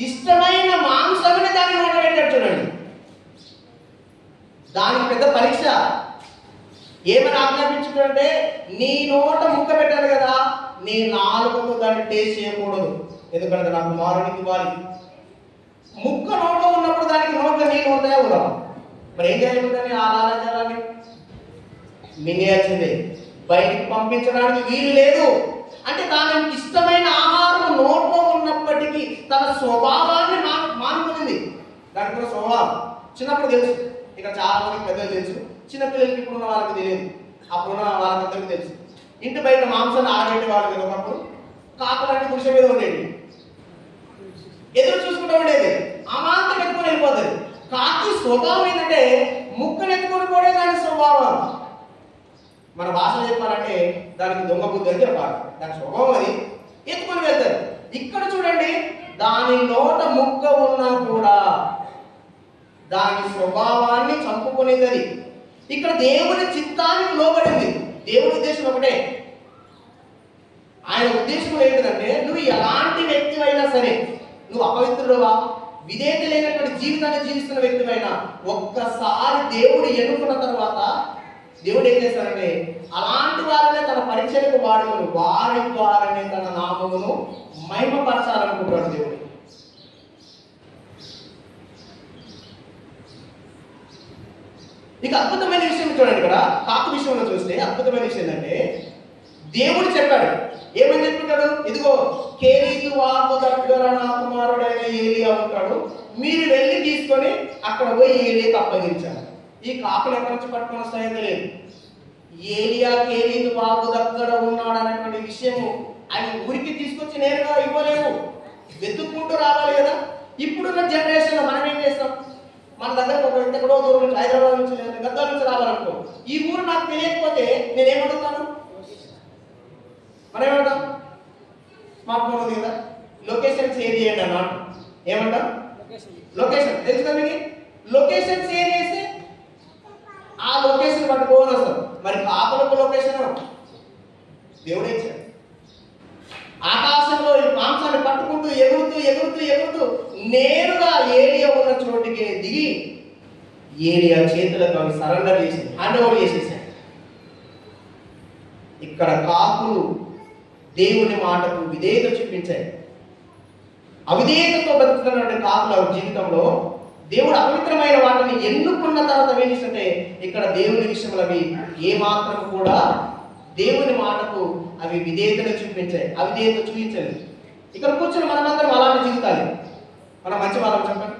ఇష్టమైన మాంసమే దాన్ని నోట పెట్టాడు. చూడండి, దానికి పెద్ద పరీక్ష. ఏమని ఆజ్ఞాపించుకుంటే, నీ నోట ముక్క పెట్టాలి కదా, నీ నాలుగుతో దాన్ని టేస్ట్ చేయకూడదు, ఎందుకంటే నా కుమారునికి ఇవ్వాలి. ముక్క నోట్లో ఉన్నప్పుడు దానికి నోట్లో నీళ్ళు ఉంటాయా కూడా? మరి ఏం చేయాలి? ఆ లాలాజలాన్ని మింగేయాల్సిందే, బయటికి పంపించడానికి వీలు లేదు. అంటే దానికి ఇష్టమైన ఆహారం నోట్లో ఉన్నప్పటికీ తన స్వభావాన్ని మానుకునింది. దానికి కూడా స్వభావం చిన్నప్పుడు తెలుసు. ఇక్కడ చాలా మందికి పెద్దలు తెలుసు, చిన్నపిల్లలకి ఇప్పుడున్న వాళ్ళకి తెలియదు, అప్పుడున్న వాళ్ళకందరికీ తెలుసు. ఇంటి బయట మాంసాన్ని ఆడబెట్టే వాళ్ళు కదా. ఒకప్పుడు కాకులంటే పురుష మీద ఉండేది, ఎదురు చూసుకుంటూ ఉండేది, అమాంతం ఎత్తుకొని వెళ్ళిపోతుంది. కాకి స్వభావం ఏంటంటే ముక్కను ఎత్తుకొని పోవడే దాని స్వభావం. మన భాషలో చెప్పాలంటే దానికి దొంగ బుద్ధి అని చెప్పాలి. దాని స్వభావం అది, ఎత్తుకొని వెళ్తారు. ఇక్కడ చూడండి, దాని నోట ముక్క ఉన్నా కూడా దాని స్వభావాన్ని చంపుకునేది అది. ఇక్కడ దేవుని చిత్తానికి లోబడింది. దేవుని ఉద్దేశం ఒకటే. ఆయన ఉద్దేశం ఏంటంటే, నువ్వు ఎలాంటి వ్యక్తి అయినా సరే, నువ్వు అపవిత్రుడువా, విధేయత లేనటువంటి జీవితాన్ని జీవిస్తున్న వ్యక్తివైనా, ఒక్కసారి దేవుడు ఎన్నుకున్న తర్వాత దేవుడు ఏం చేస్తాడంటే, అలాంటి వారినే తన పరిచయకు వాడుకొని వారి ద్వారానే తన నామమును మహిమపరచాలనుకుంటున్నాడు దేవుడు. ఇక అద్భుతమైన విషయం చూడండి, ఇక్కడ కాకు విషయంలో చూస్తే అద్భుతమైన విషయం ఏంటంటే, దేవుడు చెప్పాడు. ఏమని చెప్తున్నాడు? ఇదిగో కేరీతు వాకు దగ్గర నా కుమారుడైన ఏలియా ఉంటాడు, మీరు వెళ్ళి తీసుకొని అక్కడ పోయి ఏలియాకి అప్పగించారు. ఈ కాకులు ఎక్కడి నుంచి పట్టుకొని వస్తాయో తెలియదు. ఏలియా కేరీతు వాకు దగ్గర ఉన్నాడు అనేటువంటి విషయము ఆయన ఊరికి తీసుకొచ్చి నేరుగా ఇవ్వలేము, వెతుక్కుంటూ రావాలి కదా. ఇప్పుడున్న జనరేషన్ లో మనం ఏం చేస్తాం? మన దగ్గర ఒక వ్యక్తి ఎక్కడో దూరం నుంచి, హైదరాబాద్ నుంచి లేదా గద్వాల నుంచి రావాలనుకో, ఈ ఊరు నాకు తెలియకపోతే నేనేమడుగుతాను? మనం ఏమంటాం? స్మార్ట్ ఫోన్ ఉంది కదా, లొకేషన్ షేర్ చేయండి అన్నా. ఏమంటాం? లొకేషన్ తెలుసు కదా మీకు. లొకేషన్ షేర్ చేస్తే ఆ లొకేషన్ పట్టుకోని వస్తాం. మరి కాకులకు లొకేషన్ దేవుడే ఇచ్చాడు. ఆకాశంలో ఈ మాంసాన్ని పట్టుకుంటూ ఎగురుతూ ఎగురుతూ ఎగురుతూ నేరుగా ఏలియా ఉన్న చోటికి దిగి ఏలియా చేతులకు అవి సరెండర్ చేసి హ్యాండ్ ఓవర్ చేసేసాడు. ఇక్కడ కాకులు దేవుని మాటకు విధేయత చూపించాయి. అవిధేయతతో బతుకుతున్నటువంటి కాకుల జీవితంలో దేవుడు అపవిత్రమైన వాటిని ఎన్నుకున్న తర్వాత ఏం చేస్తుంటే, ఇక్కడ దేవుని విషయంలో అవి ఏమాత్రం కూడా దేవుని మాటకు అవి విధేయతను చూపించాయి, అవిధేయత చూపించలేదు. ఇక్కడ కూర్చొని మనమందరం అలాంటి జీవితాలు. మనం మంచి వాళ్ళం చెప్పండి,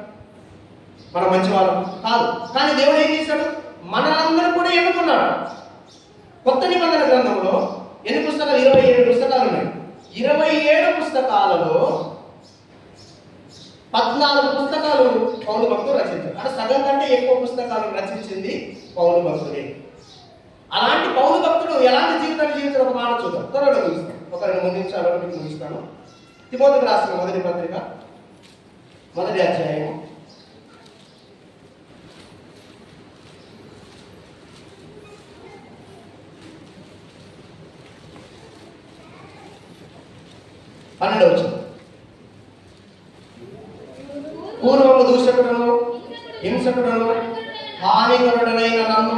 మనం మంచి వాళ్ళం కాదు. కానీ దేవుడు ఏం చేశాడు? మనందరూ కూడా ఎన్నుకున్నాడు. కొత్త నిబంధన గ్రంథంలో ఎన్ని పుస్తకాలు? 27 పుస్తకాలు ఉన్నాయి. 27 పుస్తకాలలో 14 పుస్తకాలు పౌలు భక్తుడు రచించారు. అంటే సగం కంటే ఎక్కువ పుస్తకాలను రచించింది పౌలు భక్తుడే. అలాంటి పౌలు భక్తుడు ఎలాంటి జీవితాన్ని జీవించారు ఒక మాట చూద్దాం. త్వరగా చూస్తాం. ఒక 2-3 నిమిషాలు మీకు ముగిస్తాను. తిమోతికి రాసిన మొదటి పత్రిక 1వ అధ్యాయం 12వ వచనం. పూర్వము దూషకుడును హింసకుడును హానికరుడనైన నన్ను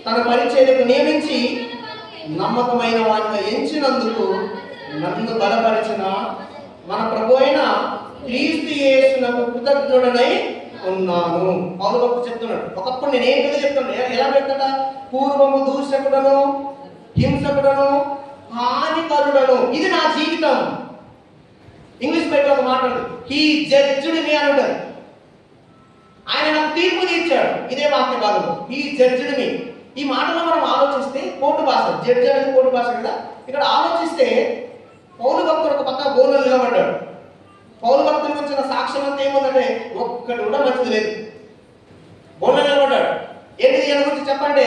తన పరిచర్యకు నియమించి నమ్మకమైన వాడిగా ఎంచినందుకు నన్ను బలపరిచిన మన ప్రభు అయిన క్రీస్తు యేసునకు కృతజ్ఞుడనై ఉన్నాను. పౌలు భక్తుడు చెప్తున్నాడు, ఒకప్పుడు నేను ఏంటో చెప్తున్నాను. ఎలా చెప్తాడా? పూర్వము దూషకుడను, హింసకుడను, హానికరుడను, ఇది నా జీవితం. ఇంగ్లీష్ బైబిల్ ఒక మాట ఉంది, హీ జడ్జ్డ్ మీ అని ఉంటుంది. ఆయన నాకు తీర్పు తీర్చాడు. ఇదే వాక్య భాగంలో హీ జడ్జ్డ్ మీ. ఈ మాటలో మనం ఆలోచిస్తే కోర్టు భాష, జడ్జ్ అనేది కోర్టు భాష కదా. ఇక్కడ ఆలోచిస్తే పౌలు భక్తుడు ఒక పక్క బోర్లో నిలబడ్డాడు. పౌలు భక్తుడి గురించి ఉన్న సాక్ష్యం అంతా ఏముందంటే ఒక్కటి కూడా మంచిది లేదు. బోర్లో నిలబడ్డాడు. ఏంటిది ఈయన గురించి చెప్పంటే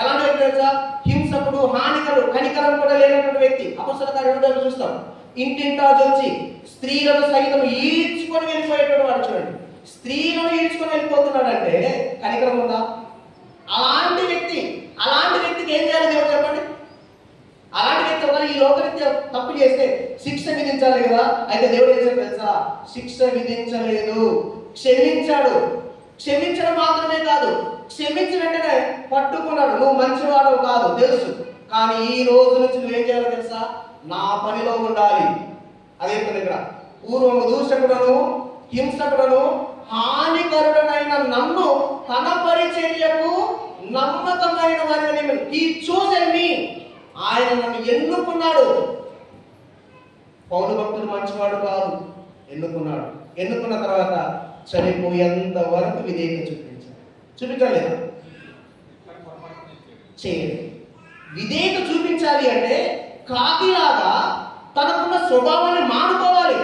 ఎలాంటి వ్యక్తి తెలుసా? హింసకుడు, హానికరుడు, కనికరం కూడా లేనటువంటి వ్యక్తి. అపొస్తలుల కార్యాలను చూస్తాం. ఇంటింటా వచ్చి స్త్రీలను సైతం ఈడ్చుకొని వెళ్ళిపోయేటువంటి వాడు. చూడండి, స్త్రీలను ఈడ్చుకొని వెళ్ళిపోతున్నాడంటే కనికరం ఉందా? అలాంటి వ్యక్తికి ఏం చేయాలి దేవుడు చెప్పండి? అలాంటి వ్యక్తి ఒకవేళ ఈ లోకరీత్యా తప్పు చేస్తే శిక్ష విధించాలి కదా. అయితే దేవుడు ఏం చెప్పారు తెలుసా? శిక్ష విధించలేదు, క్షమించాడు. క్షమించడం మాత్రమే కాదు, క్షమించి వెంటనే పట్టుకున్నాడు. నువ్వు మంచివాడు కాదు తెలుసు, కానీ ఈ రోజు నుంచి నువ్వేం చేయాలో తెలుసా? నా పనిలో ఉండాలి. అదే ఇక్కడ పూర్వము దూషకుడను, హింసకుడను, హానికరుడనైన నన్ను తన పరిచర్యకు నమ్మకమైన వారిని ఈ చూసని ఆయన నన్ను ఎన్నుకున్నాడు. పౌలు భక్తుడు మంచివాడు కాదు, ఎన్నుకున్నాడు. ఎన్నుకున్న తర్వాత చనిపోయేంత వరకు విధేయత చూపించలేదు. చేయాలి. విధేయత చూపించాలి అంటే కాకిలాగా తనకున్న స్వభావాన్ని మానుకోవాలి.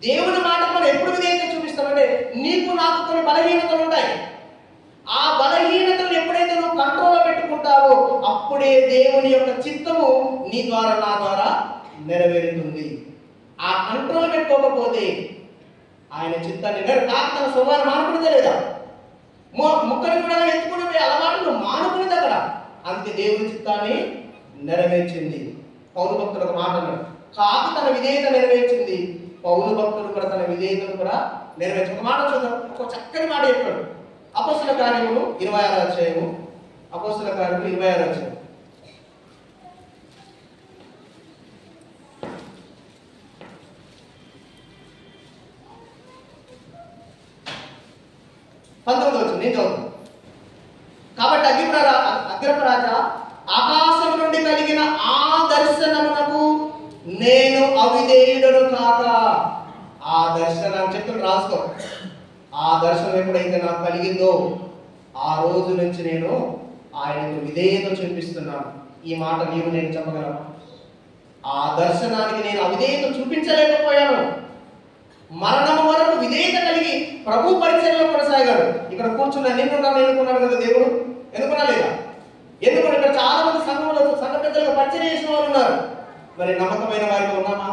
దేవుని మాటకు మనం ఎప్పుడు విధేయత చూపిస్తామంటే నీకు నాకు కొన్ని బలహీనతలు ఉంటాయి. ఆ బలహీనతలు ఎప్పుడైతే నువ్వు కంట్రోల్లో పెట్టుకుంటావో అప్పుడే దేవుని యొక్క చిత్తము నీ ద్వారా నా ద్వారా నెరవేరుతుంది. ఆ కంట్రోల్ పెట్టుకోకపోతే ఆయన చిత్తాన్ని తన స్వభావాన్ని మానుకునేదే లేదా? ముక్కని కూడా ఎత్తుకునే అలవాటును మానుకునేది అక్కడ. అందుకే దేవుని చిత్తాన్ని నెరవేర్చింది. పౌలు భక్తుడు ఒక మాట అన్నాడు, కాకి తన విధేయత నెరవేర్చింది, పౌలు భక్తుడు కూడా తన విధేయతను కూడా నెరవేర్చి. ఒక మాట చూద్దాం, ఒక చక్కని మాట చెప్పాడు. అపోస్తల కార్యములు 26వ అధ్యాయము. అపోస్తల కార్యములు 26వ అధ్యాయం. నేను చదువుతాను. కాబట్టి అగ్రపరాజా, ఆకాశం నుండి కలిగిన ఆ దర్శనమునకు నేను అవిధేయుడను కాక. ఆ దర్శనం చెప్తున్నా, రాసుకో. ఆ దర్శనం ఎప్పుడైతే నాకు కలిగిందో ఆ రోజు నుంచి నేను ఆయనకు విధేయత చూపిస్తున్నాను. ఈ మాట నీవు నేను చెప్పగలను. ఆ దర్శనానికి నేను అవిధేయత చూపించలేకపోయాను. మరణం వరకు విధేయత కలిగి ప్రభు పరిచర్యలో కొనసాగాడు. ఇక్కడ కూర్చున్న నిన్ను ఎన్నుకున్నాడు కదా దేవుడు. ఎన్నుకున్నా లేదా? ఎందుకంటే ఇక్కడ చాలా మంది సంఘ పెద్దలుగా పరిచర్య చేసిన వాళ్ళు ఉన్నారు. మరి నమ్మకమైన వారితో ఉన్నామా?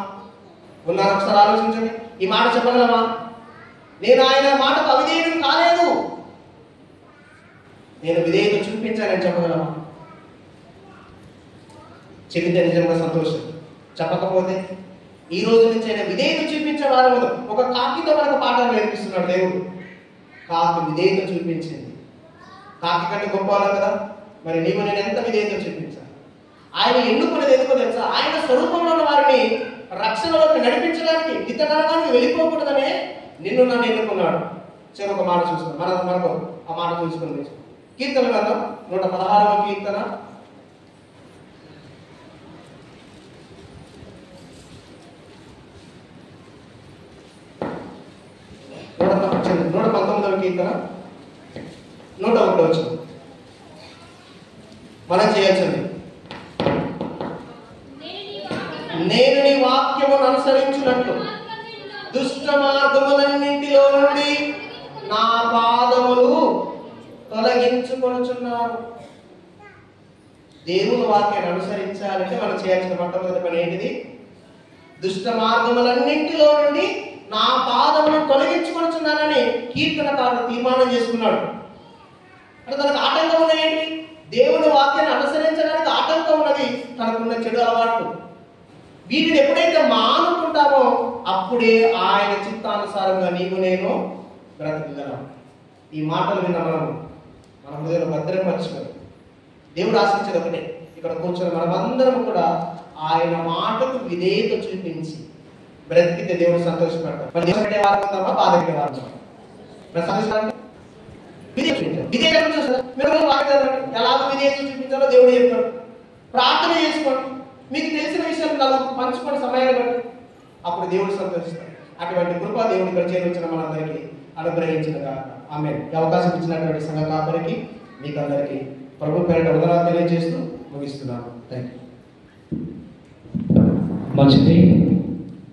ఉన్నారా? ఒకసారి ఆలోచించండి. ఈ మాట చెప్పగలమా? నేను ఆయన మాటకు అవిధేయుడు కాలేదు, నేను విధేయత చూపించానని చెప్పగలమా? చెబితే నిజంగా సంతోషం. చెప్పకపోతే ఈ రోజు నుంచి ఆయన విధేయత చూపించే వారు. ఒక కాకితో మనకు పాఠాలు నేర్పిస్తున్నాడు దేవుడు. కాకి విధేయత చూపించింది. కాకి కంటే గొప్పవాళ్ళం కదా. మరి నీవు నేను ఎంత విధేయత చూపించాను? ఆయన ఎన్నుకునేది ఎందుకో తెలుసా? ఆయన స్వరూపంలో ఉన్న వారిని రక్షణలోకి నడిపించడానికి, నిత్యనరకానికి వెళ్ళిపోకూడదనే నిన్ను నన్ను ఎన్నుకున్నాడు. ఒక మాట చూసుకున్నాం. మనకు ఆ మాట చూసుకుని కీర్తన గ్రంథం 116వ కీర్తన 119వ కీర్తన 101వ వచనం మనం చేయాల్సింది. నేను నీ వాక్యమును అనుసరించినట్లు దుష్ట మార్గములన్నింటిలో నుండి నా పాదములు తొలగించుకొనుచున్నాను. దేవుని వాక్యాన్ని అనుసరించాలంటే మనం చేయాల్సిన మొట్టమొదటి పని ఏంటిది? దుష్ట మార్గములన్నింటిలో నుండి నా పాదములను తొలగించుకొనుచున్నానని కీర్తనకారుడు తీర్మానం చేసుకున్నాడు. అంటే తనకు ఆటంకం ఉన్నది ఏంటి? దేవుని వాక్యాన్ని అనుసరించడానికి ఆటంకం ఉన్నది తనకున్న చెడు అలవాట్లు. వీటిని ఎప్పుడైతే మానుకుంటామో అప్పుడే ఆయన చిత్తానుసారంగా నీవు నేను బ్రతకగలం. ఈ మాటలు విన్న మన హృదయంలో భద్రపరచుకోవాలి. దేవుడు ఆశించేది ఒకటే, ఇక్కడ కూర్చొని మనమందరం కూడా ఆయన మాటకు విధేయత చూపించి బ్రతికితే దేవుడు సంతోషపడతాడు. మరి వారం ఉందామా? బాధ వారం ప్రసాదిస్తారంటే విధేయత చూస్తారు. మీరు ఎలా విధేయత చూపించాలో దేవుడు చెప్తాడు. ప్రార్థన చేసుకోండి, మీకు తెలిసిన విషయాలు నలుగురు పంచుకోండి సమయాన్ని బట్టి, అప్పుడు దేవుడు సంతోషిస్తాడు. అటువంటి కృప దేవుడు ఇక్కడ చేర్చిన మనందరికీ అనుగ్రహించినగా ఆమేన్. ఈ అవకాశం ఇచ్చినటువంటి సంఘ కాపరికి మీకు అందరికీ ప్రభు పేరిట వందనాలు తెలియజేస్తూ ముగిస్తున్నాను. Thank you. మంచిది,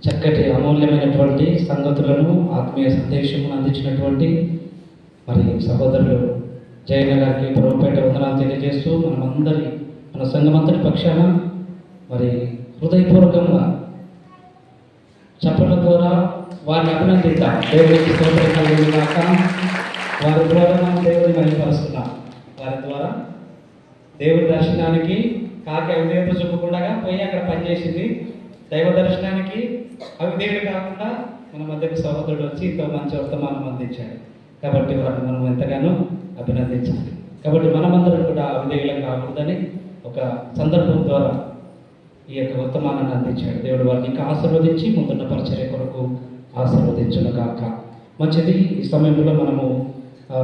చక్కటి అమూల్యమైనటువంటి సంగతులను ఆత్మీయ సందేశమును అందించినటువంటి మరి సహోదరులు జయన్న గారికి ప్రభుపేట వందనాలు తెలియజేస్తూ మన సంఘమంతటి పక్షాన మరి హృదయపూర్వకంగా చెప్పడం ద్వారా వారిని అభినందిద్దాం. దేవుడికి స్తోత్రం కలుగును గాక. వారి ద్వారా మనం దేవుడిని మహిమపరుస్తున్నాం. వారి ద్వారా దేవుడి దర్శనానికి కాకి అవిధేయత చూపకుండా పోయి అక్కడ పనిచేసింది. దైవ దర్శనానికి అవిధేయుడు కాకుండా మన మధ్యకు సహోదరుడు వచ్చి ఇంకో మంచి వర్తమానం అందించాడు. కాబట్టి వారిని మనం ఎంతగానో అభినందించాలి. కాబట్టి మనమందరం కూడా అవిధేయులం కాకూడదని ఒక సందర్భం ద్వారా ఈ యొక్క వర్తమానాన్ని అందించాడు. దేవుడు వారిని ఇంకా ఆశీర్వదించి ముందున్న పరిచర్య కొరకు ఆశీర్వదించును గాక. మంచిది, ఈ సమయంలో మనము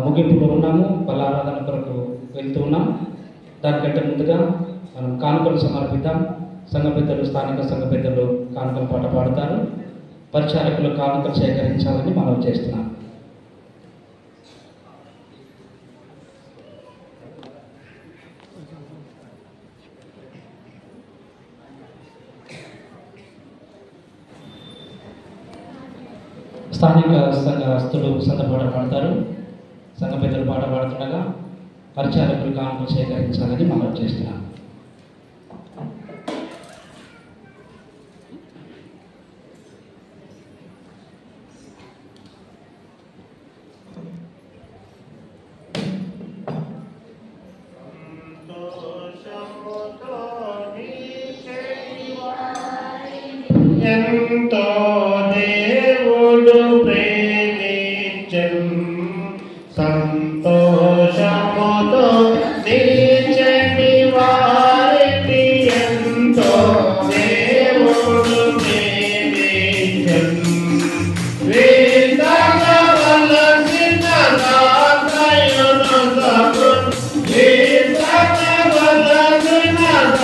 ముగింపులో ఉన్నాము. బలారాధన కొరకు వెళ్తూ ఉన్నాం. దానికంటే ముందుగా మనం కానుకలు సమర్పిద్దాం. సంఘ పెద్దలు, స్థానిక సంఘ పెద్దలు కానుకల పాట పాడతారు. పరిచారకులు కానుకలు సేకరించాలని మనం చేస్తున్నాం. స్థానిక సంఘస్థులు పాట పాడతారు. సంఘ పెద్దలు పాట పాడుతుండగా పరిచారకులు కానుకలు సేకరించాలని మనం చేస్తున్నాం. ఎంతో దేవుడు ప్రేమించెను, సంతోషముతో నీచని వారిని ఎంతో దేవుడు ప్రేమించెను. వీతగవలసిన దాతయునొసగు, వీతగవలసిన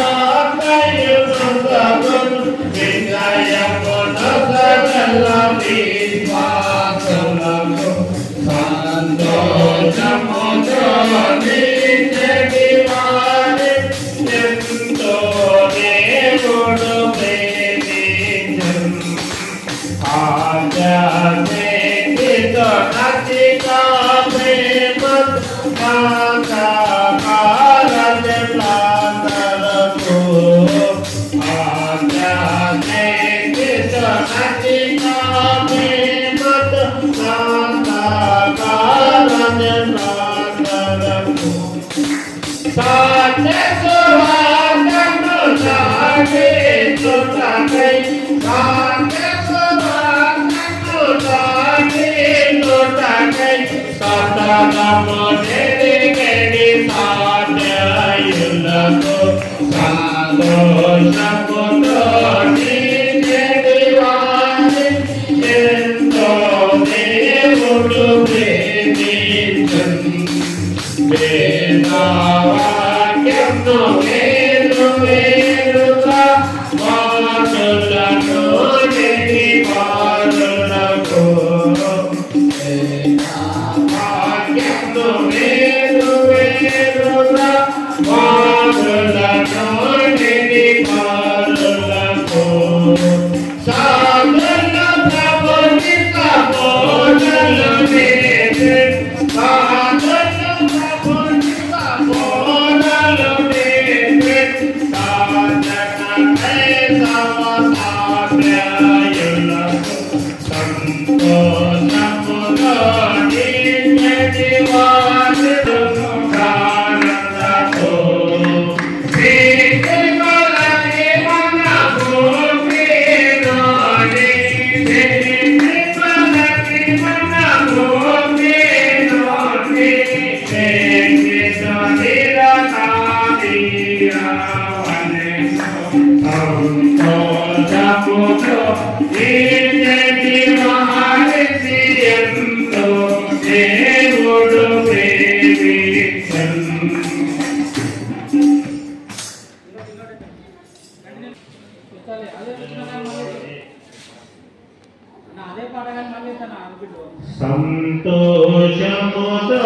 దాతయునొసగు, విజయమునొసగల విశ్వాసులకు సంతోషముతో నీచని వారిని ఎంతో దేవుడు ప్రేమించెను. ఆజాదేతో నచికా ప్రేమ మాతాకారదే ప్రాంతలకు, ఆజాదేతో నచికా ప్రేమ మాతాకారదే ప్రాంతలకు, సాధ్య సువార్తను సాగే చుట్టకై, సాధ్య సువార్తను సాగే చుట్టకై, సతతము నెరిగెడి సాధ్యయులకు సంతోషముతో నీచెడి వారిని ఎంతో దేవుడు ప్రేమించెను. వేదవాక్యమును వేరు వేరుగా మాటలను నిధి పారులకు, వేదవాక్యమును వేరు వేరుగా మాటలను నిధి పారులకు, సాధన ప్రభుని సపోటలు వేసే, సాధన ప్రభుని సపోటలు వేసే, సాధనకై సమసాధ్యయులకు సంతోషముతో నీచెడి వారిని కారణతో, శ్రీకృష్ణుని మన భూమిలోని, శ్రీకృష్ణుని మన భూమిలోని, శ్రీకృష్ణుని రకాలియావని సంతోషముతో నీచెడి వారిని ఎంతో సంతోషముతో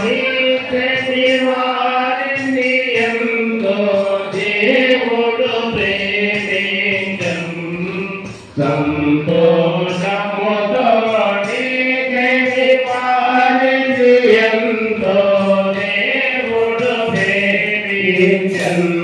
నిత్య వారిని ఎంతో దేవుడు ప్రేమించను. సంతోషముతో నిత్య వారిని ఎంతో దేవుడు ప్రేమించను.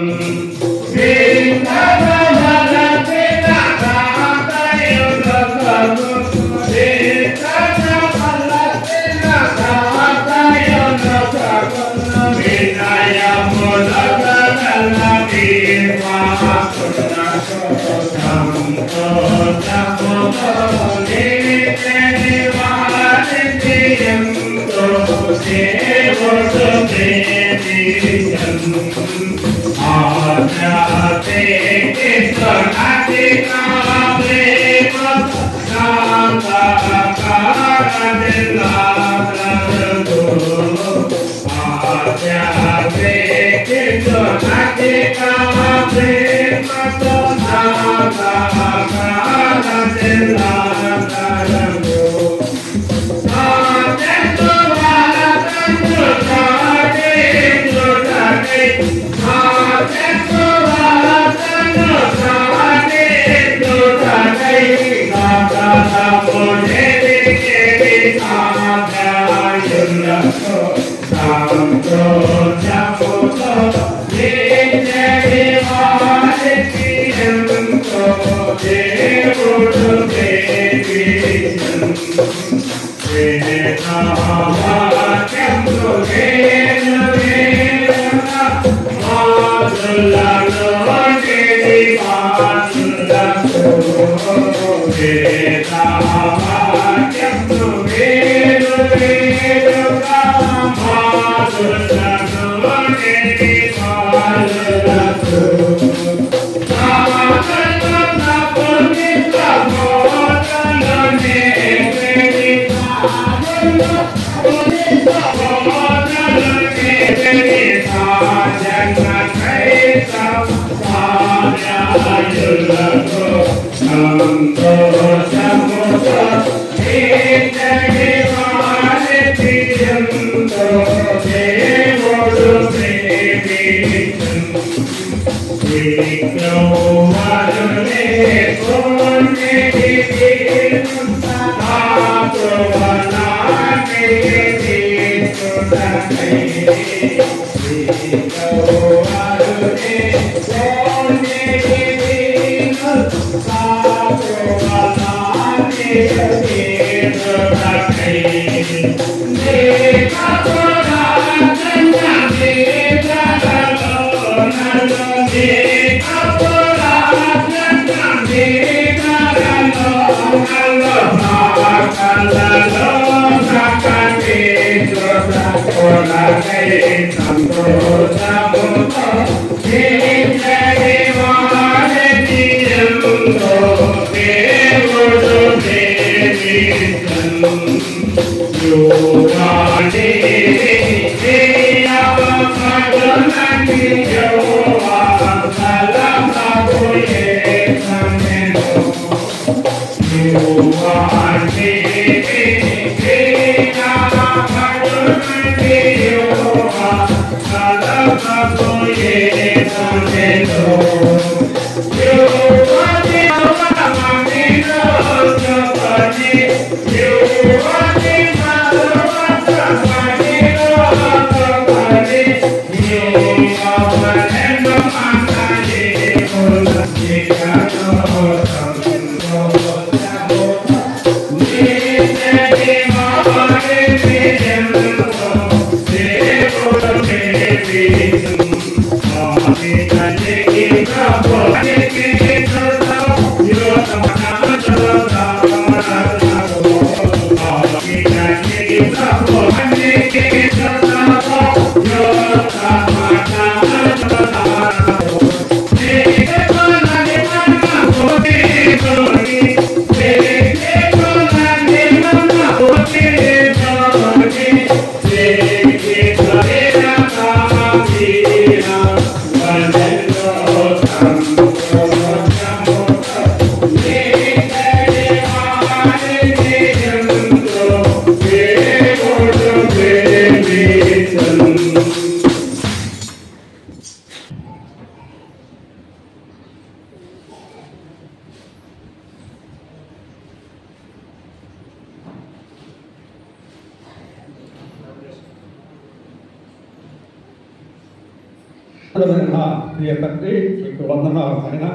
ప్రియ తండ్రి మీకు వందనాలు ఆయన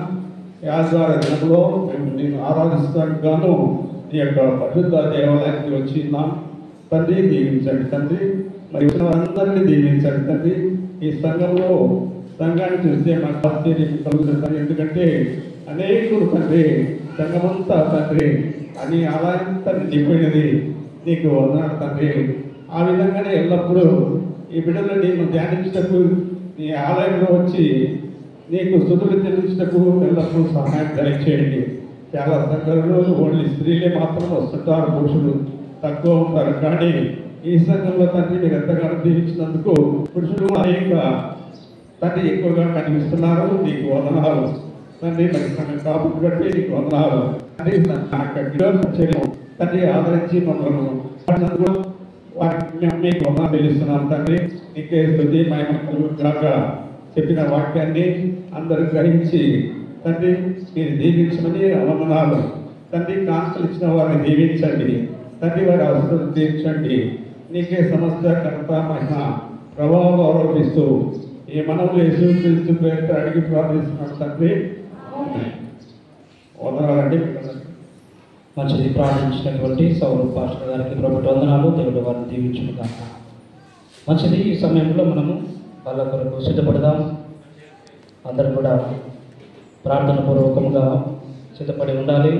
యాజార దినంలో మేము నేను ఆరాధిస్తానికి గాను నీ యొక్క పరిశుద్ధ దేవాలయానికి వచ్చిన్నాం తండ్రి. దీవించండి తండ్రి, మరి అందరినీ దీవించండి తండ్రి. ఈ సంఘాన్ని చూస్తే మాకు ఆశ్చర్యం కలుగుతుంది. ఎందుకంటే అనేకులు తండ్రి సంఘమంతా తండ్రి అని ఆలయంతా నిండిపోయినది. నీకు వందనాలు తండ్రి. ఆ విధంగానే ఎల్లప్పుడూ ఈ బిడ్డలు నేను ధ్యానించటకు నీ ఆలయంలో వచ్చి నీకు స్తుతులు చెల్లించటకు ఎల్లప్పుడూ సహాయం దయచేయండి. చాలా సంఘాలలో ఓన్లీ స్త్రీలే మాత్రం వస్తుంటారు, పురుషులు తక్కువ ఉంటారు. కానీ ఈ సంఘంలో తండ్రి మీరు ఎంతగానో దీవించినందుకు పురుషులు అనేక తండ్రి ఎక్కువగా కనిపిస్తున్నారు. నీకు వందనాలు తండ్రి. మరి సంఘం కాపులు బట్టి నీకు వందనాలు తండ్రి. ఆదరించి మమ్మల్ని మీకు వందనాలు తెలుస్తున్నాం తండ్రి. నీకే స్తుతి మహిమ కలుగుగాక. చెప్పిన వాక్యాన్ని అందరూ గ్రహించి తండ్రి మీరు దీవించమని వందనాలు తండ్రి. కాన్సలు ఇచ్చిన వారిని దీవించండి తండ్రి, వారి అవసరం తీర్చండి. నీకే సమస్త కర్త మహిమ ప్రభావం ఆరోపిస్తూ ఈ మనవులు యేసుక్రీస్తు పేరుతో అడిగి ప్రార్థిస్తున్నాను తండ్రి. వందనాలండి. మంచిది. ప్రార్థించినటువంటి సౌరవ్ పాస్టర్ గారికి ప్రభుత్వ వందనాలు. దేవుడు వారిని దీవించును కాక. మంచిది. ఈ సమయంలో మనము వాళ్ళ కొరకు సిద్ధపడదాం. అందరూ కూడా ప్రార్థన పూర్వకంగా సిద్ధపడి ఉండాలి.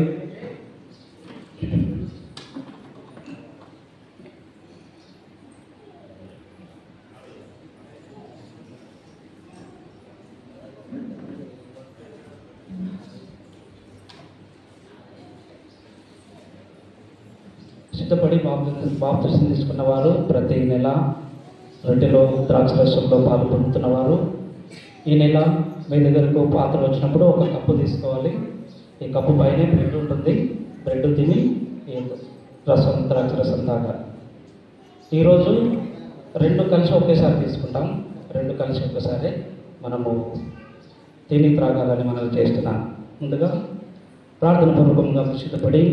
సిద్ధపడి బాప్తిసం తీసుకున్న వారు ప్రతి నెల రొట్టెలో ద్రాక్షరసంలో పాలు పొందుతున్నవారు ఈ నెల మీ దగ్గరకు పాత్ర వచ్చినప్పుడు ఒక కప్పు తీసుకోవాలి. ఈ కప్పు పైనే బ్రెడ్ ఉంటుంది. బ్రెడ్ తిని ఈ రసం ద్రాక్షరసం తాగాలి. ఈరోజు రెండు కలిసి ఒకేసారి తీసుకుంటాం. రెండు కలిసి ఒకేసారి మనము తిని త్రాగాలని మనం చేస్తున్నాం. ముందుగా ప్రార్థన పూర్వకంగా సిద్ధపడి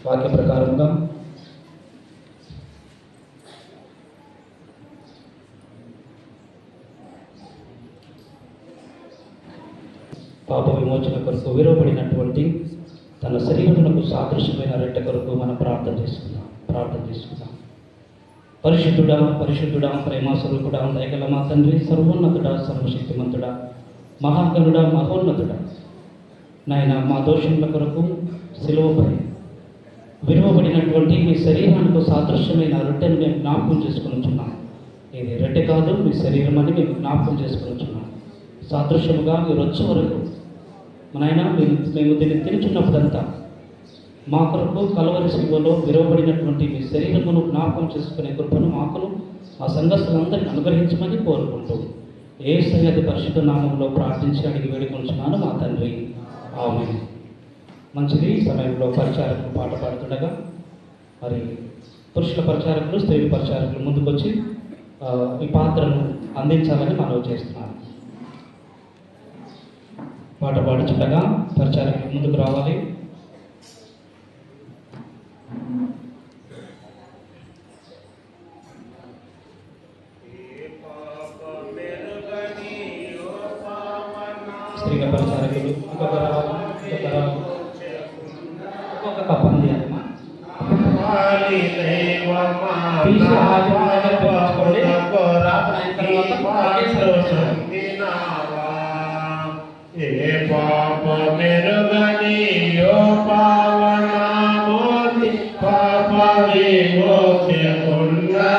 వాక్య ప్రకారంగా పాప విమోచన కొరకు విలువబడినటువంటి తన శరీరమునకు సాదృశ్యమైన రొట్టె కొరకు మనం ప్రార్థన చేసుకుందాం. పరిశుద్ధుడా పరిశుద్ధుడా ప్రేమ స్వరూపుడా దయగల మా తండ్రి, సర్వోన్నతుడా సర్వశక్తిమంతుడా మహాగణుడా మహోన్నతుడా నాయన, మా దోషముల కొరకు సిలువపై విలువబడినటువంటి మీ శరీరానికి సాదృశ్యమైన రొట్టెను మేము జ్ఞాపకం చేసుకునిచున్నాం. ఇది రొట్టె కాదు, మీ శరీరం అని మేము జ్ఞాపకం చేసుకునిచున్నాం. సాదృశ్యముగా మీరు వచ్చే వరకు నాయన మేము దీన్ని తినుచున్నప్పుడంతా మా కొరకు కలవరి శిలువలో విలువబడినటువంటి మీ శరీరమును జ్ఞాపకం చేసుకునే కృపను మాకును మా సంఘస్థులందరికీ అనుగ్రహించమని కోరుకుంటూ యేసయ్య పరిశుద్ధ నామంలో ప్రార్థించి అడిగి వేడుకొంచున్నాను మా తండ్రి, ఆమేన్. మంచిది. ఈ సమయంలో పరిచారకులు పాట పాడుతుండగా మరి పురుషుల పరిచారకులు స్త్రీల పరిచారకులు ముందుకొచ్చి ఈ పాత్రను అందించాలని మనవి చేస్తున్నాను. పాట పాడుతుండగా పరిచారకులు ముందుకు రావాలి. స్త్రీల పరిచారకులు ఒక్కొక్క కప్ అందియాలమ్మా. తీసి ఆదివారం దగ్గర పెంచుకోండి. ప్రార్థన అయిన తర్వాత పాప మెరుగని యో పావన మోది పాప విమోచకున్నా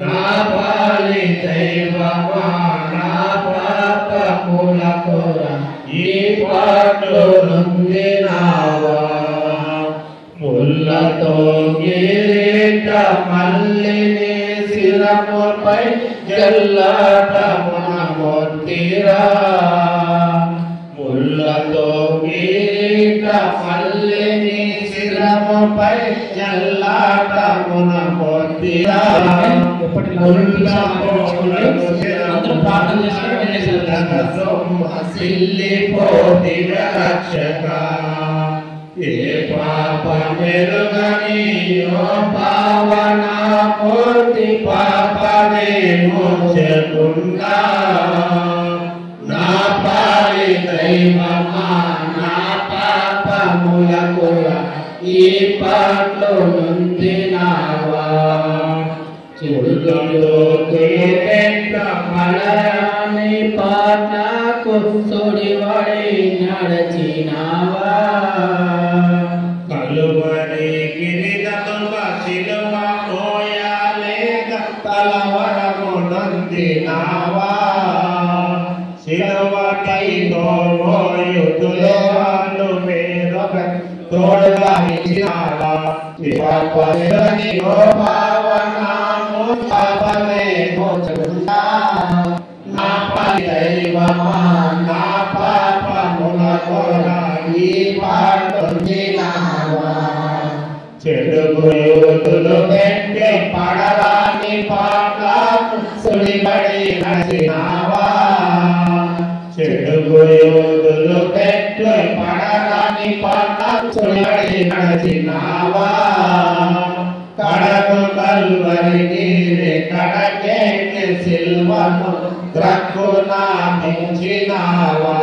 నా పాలి దైవమా నా పాపముల కొర ఈ పాటు రుందినావా ముల్లతో గిరీట మల్లిని శిరముపై జల్లాటమున మొత్తిరా ముల్లతో గిరీట మల్లిని శిరముపై జల్లాటమున మొత్తిరా ఏ పాప మెరుగని యో పావన మూర్తి పాప విమోచకున్నా ఈ పాటలో నొందినావా చెడులో మలరాని పాటకు తోడివాడి నడచినావా కలువరి గిరిదముగా సిలువ మోయాలేక తలవరము నొందినావా సిలువపై మోయుతులే వాళ్ళు వేరొక తోడుగా ఇచ్చినావా పాపని పావనాము పాపమే మోచకుండా నా దైవమా నా పాపముల కొరా ఈ పాడునావా చెడుగు యూతులు పెట్టే పడరాని పాటలకు సుడిపడి నడిచినావా చెడుగు యూతులు పెట్టే పడరాని పాటలకు సుడిపడి నడిచినావా కడకు కల్వరి నీరే కడకెక్కి సిల్వను ద్రక్కునా మించినావా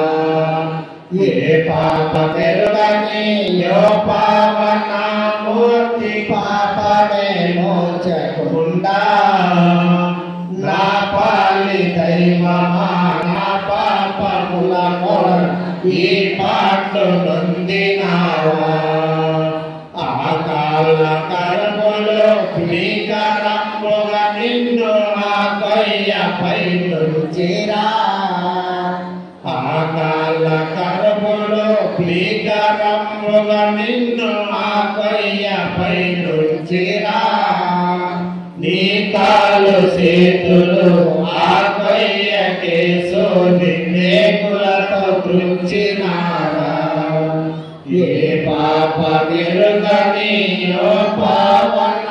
ఏ పాప పెరుగని యో పావన మూర్తి పాపమే మోచకుండా నా పాలి దైవమా నా పాపముల మొర ఈ పాటలు నొందినావా ఆకాల కర్మలో భీకరముగా నిన్ను ఆ కొయ్యపై నుంచిరా ఆకాల కర్మలో భీకరముగా నిన్ను ఆ కొయ్యపై నుంచిరా నీ కాలు చేతులు ఆ కొయ్యకే సోది మేకులతో కృంచినారా ఏ పాప మెరుగని యో పావన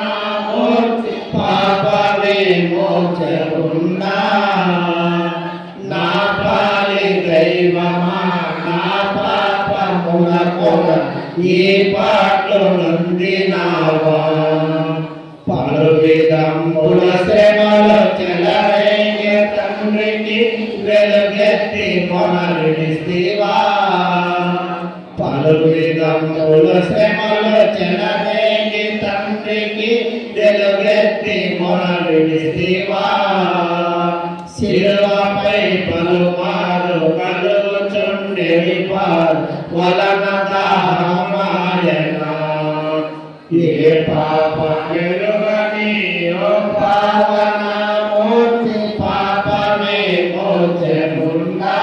మూర్తి పాపమే మోచకుండా నా పాలి దైవమా నా పాపముల కొర ఈ పాటలు నొందినావా పలు విధముల శ్రమలు చెలరేగే తండ్రికి వెలుగెత్తి మొరలిడిస్తివా పలు విధముల శ్రమలు చెలరేగి తండ్రికి వెలుగెత్తి మొరలిడిస్తివా శిలువపై పలుమారు కలుగుచుండెడి వలన దాహమాయనా ఏ పాప మెరుగని యో పావన మూర్తి పాపమే మోచకుండా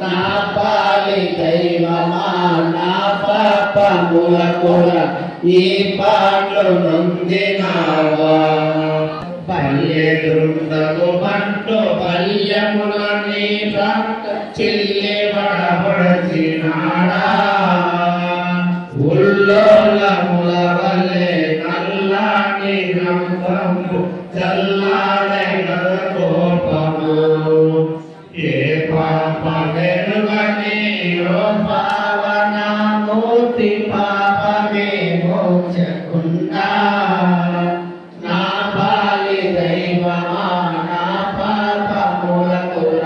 నా పాలి దైవమా నా పాపముల కొర ఈ పాటలు నొందినావా పల్లెదుండము పంటు పల్లెమున నీ భక్త చిల్లె వడబడచినాడా ఉల్లోలముల వలె నల్లాని రంగము చల్లాడే కోపము ఏ పాప వెలుగని యో పావన మూర్తి పాపమే మోచకుండా నా పాలి దైవమా నా పాపముల కొర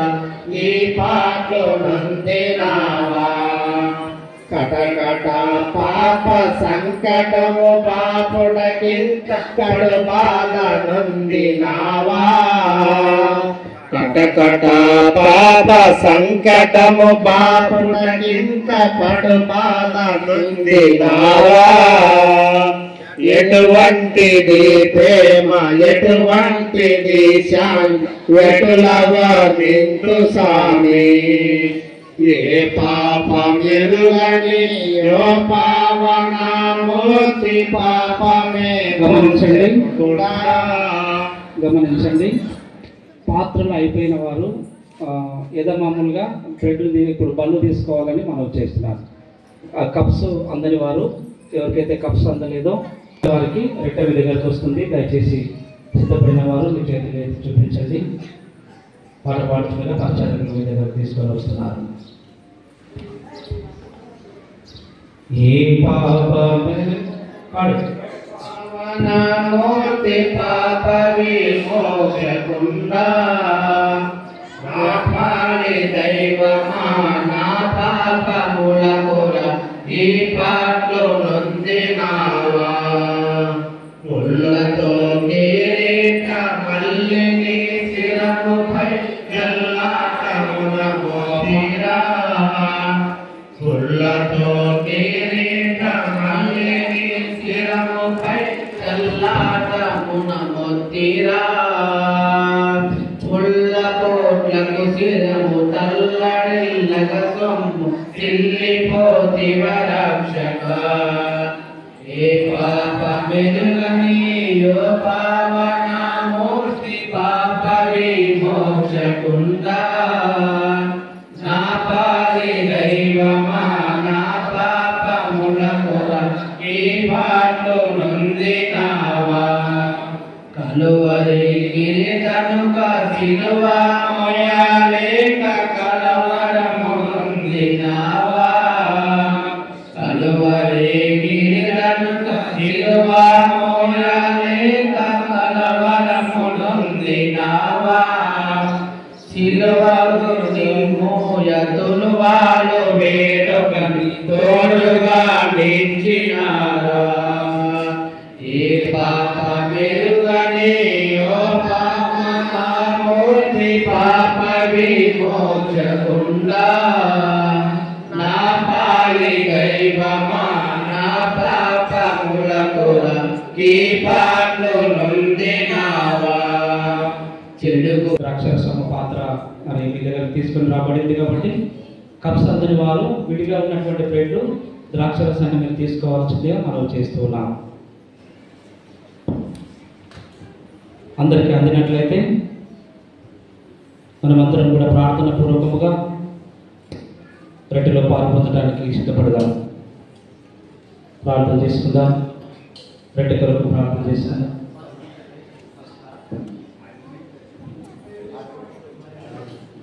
ఈ పాటలు నొందినావా కటకట పాప సంకటము పాపుడకింత కడు బాధ నొందినావా కటకట పాప సంకటము పాపుడకింత కడు బాధ నొందినావా ఎటువంటిది ప్రేమ ఎటువంటిది శాంతి ఎటులగా నిందు సామి ఏ పాప మెరుగని యో పావన మూర్తి పాపమే గమనించండి పాత్రలు అయిపోయిన వారు యథామామూలుగా బ్రెడ్ ఇప్పుడు బళ్ళు తీసుకోవాలని మనం చేస్తున్నారు. ఆ కప్స్ అందని వారు ఎవరికైతే కప్స్ అందలేదో వారికి రెట్ట మీ దగ్గరకు వస్తుంది. దయచేసి సిద్ధపడిన వారు మీ చేతిని చూపించండి. పాట పాడుతున్న పాశ్చాత్యులు మీ దగ్గరకు తీసుకొని వస్తున్నారు. ఏ పాపమే మూర్తి పాప విమోచకుండా నా పాలి దైవమా నా పాపముల కొర ఈ పాటలు మల్లి నీ శిరముపై ఎల్లాటమున మోపిరా పుల్లతో కిరీట మల్లి నీ శిరముపై ఎల్లాటమున మోతిరా పుల్లకోట్లకు శిరము తల్లడిల్లగ సొమ్ము చిల్లిపోతివ రక్షక ఏ పాప మెరుగనియో పావన మూర్తి పాప విమోచకుండా నా పాలి దైవమా నా పాపములకుర ఈ పాటు నొందినావా కలువరి గిరి కనుక సిలువ మోయాలేక కలవరము నొందినావా కలువరి గిరి కనుక సిలువ మోయాలేక కలవరము నొందినావా సిలువకు మోయతులు వాళ్ళు వేడుకని తోడుగా నిలిచినారా ఏ పాప మెరుగని ఓ పాపమూర్తి పాప విమోచకుండా నా పాలి దైవమా నా పాపములకుర ఈ పాటలు నొందినావా చెడుగు ద్రాక్షరసము పాత్ర మరి మీ దగ్గర తీసుకుని రాబడింది కాబట్టి కప్స్ అందని వారు విడిగా ఉన్నటువంటి ప్లేట్లు ద్రాక్షరసాన్ని మీరు తీసుకోవాల్సిందిగా మనం చేస్తూ ఉన్నాం. అందరికీ అందినట్లయితే మనమందరం కూడా ప్రార్థన పూర్వకముగా రొట్టెలో పాలు పొందడానికి ఇష్టపడదాం. ప్రార్థన చేసుకుందాం. రొట్టె కొరకు ప్రార్థన చేసుకుందాం.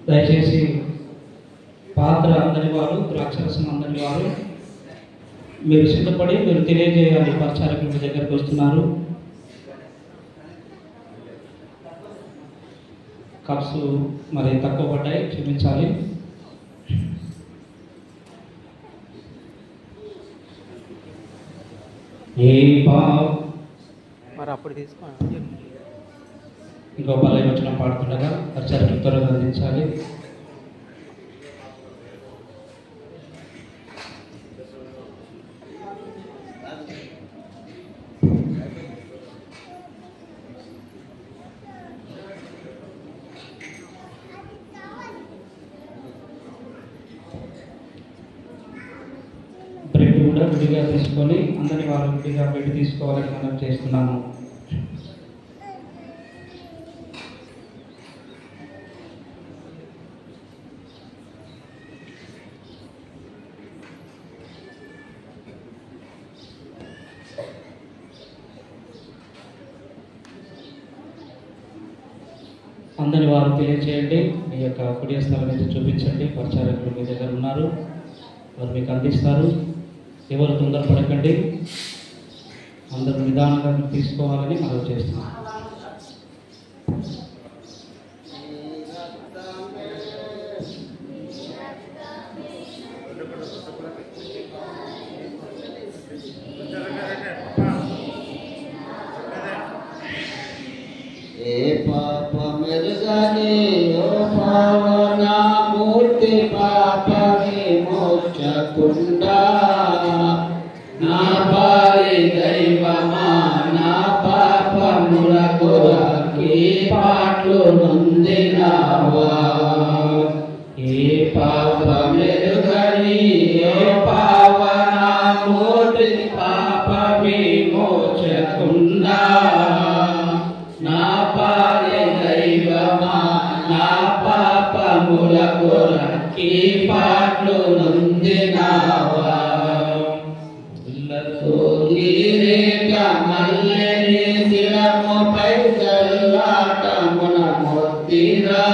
దయచేసి పాత్ర అందని వారు ద్రాక్షరసం అందని వారు మీరు సిద్ధపడి మీరు తెలియజేయాలి. పరిచారకులు మీ దగ్గరికి వస్తున్నారు. కప్స్ మరి తక్కువ పడ్డాయి, క్షమించాలి. మరి అప్పుడు తీసుకో ఇంకో పల్లె వచ్చిన పాడుతుండగా పరిచారకులు త్వరగా అందించాలి. బ్రెడ్ కూడా విడిగా తీసుకొని అందరి వారు విడిగా బ్రెడ్ తీసుకోవాలని మనం చేస్తున్నాము. అందరి వారు తెలియచేయండి. మీ యొక్క కుడియ స్థలం అయితే చూపించండి. పరిచారకులు మీ దగ్గర ఉన్నారు, వారు మీకు అందిస్తారు. ఎవరు తొందరపడకండి, అందరూ నిదానంగా తీసుకోవాలని మనం చేస్తున్నాం. ఏ పాప మెరుగని ఓ పావన మూర్తి పాప విమోచకుండా నా పాలి దైవమా నా పాపములకు ఈ పాటలు నొందినావా ఏ పాప మెరుగని ఓ పావన మూర్తి పాప విమోచకుండా నా పాలి దైవమా నా పాపములకు ఈ పాటలు నొందినావా కిరీట మల్లని శిరముపై చల్లాటమున మొత్తిరా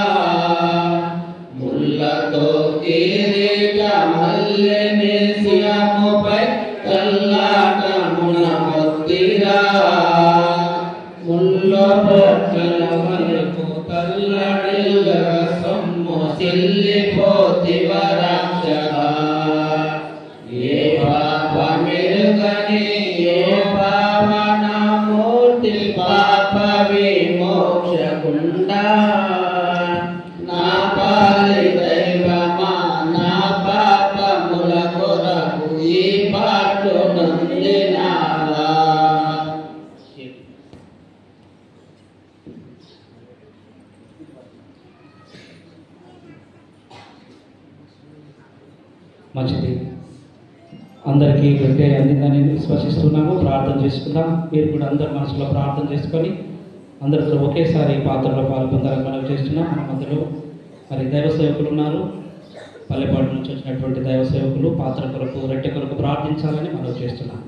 ముల్లతో కిరీట మల్లని శిరముపై చల్లాటమున మొత్తిరా ముల్లో పొట్టల వరకు తల్లడిల్ల సొమ్ము చెల్లిపోతివ రక్షక మోయకుండా నా పాలి దైవమా నా పాపముల కొరకు ఈ పాటలు నందినారా. మంచిది, అందరికీ గట్టే అందిందని విశ్వసిస్తున్నాము. ప్రార్థన చేసుకుందాం. మీరు కూడా అందరు మనసులో ప్రార్థన చేసుకొని అందరు కూడా ఒకేసారి పాత్రలో పాల్పొందాలని మనం చేస్తున్నాం. మన మధ్యలో మరి దైవ సేవకులు ఉన్నారు. పల్లెపాడు నుంచి వచ్చినటువంటి దైవ సేవకులు పాత్ర కొరకు రొట్టె కొరకు ప్రార్థించాలని మనం చేస్తున్నాం.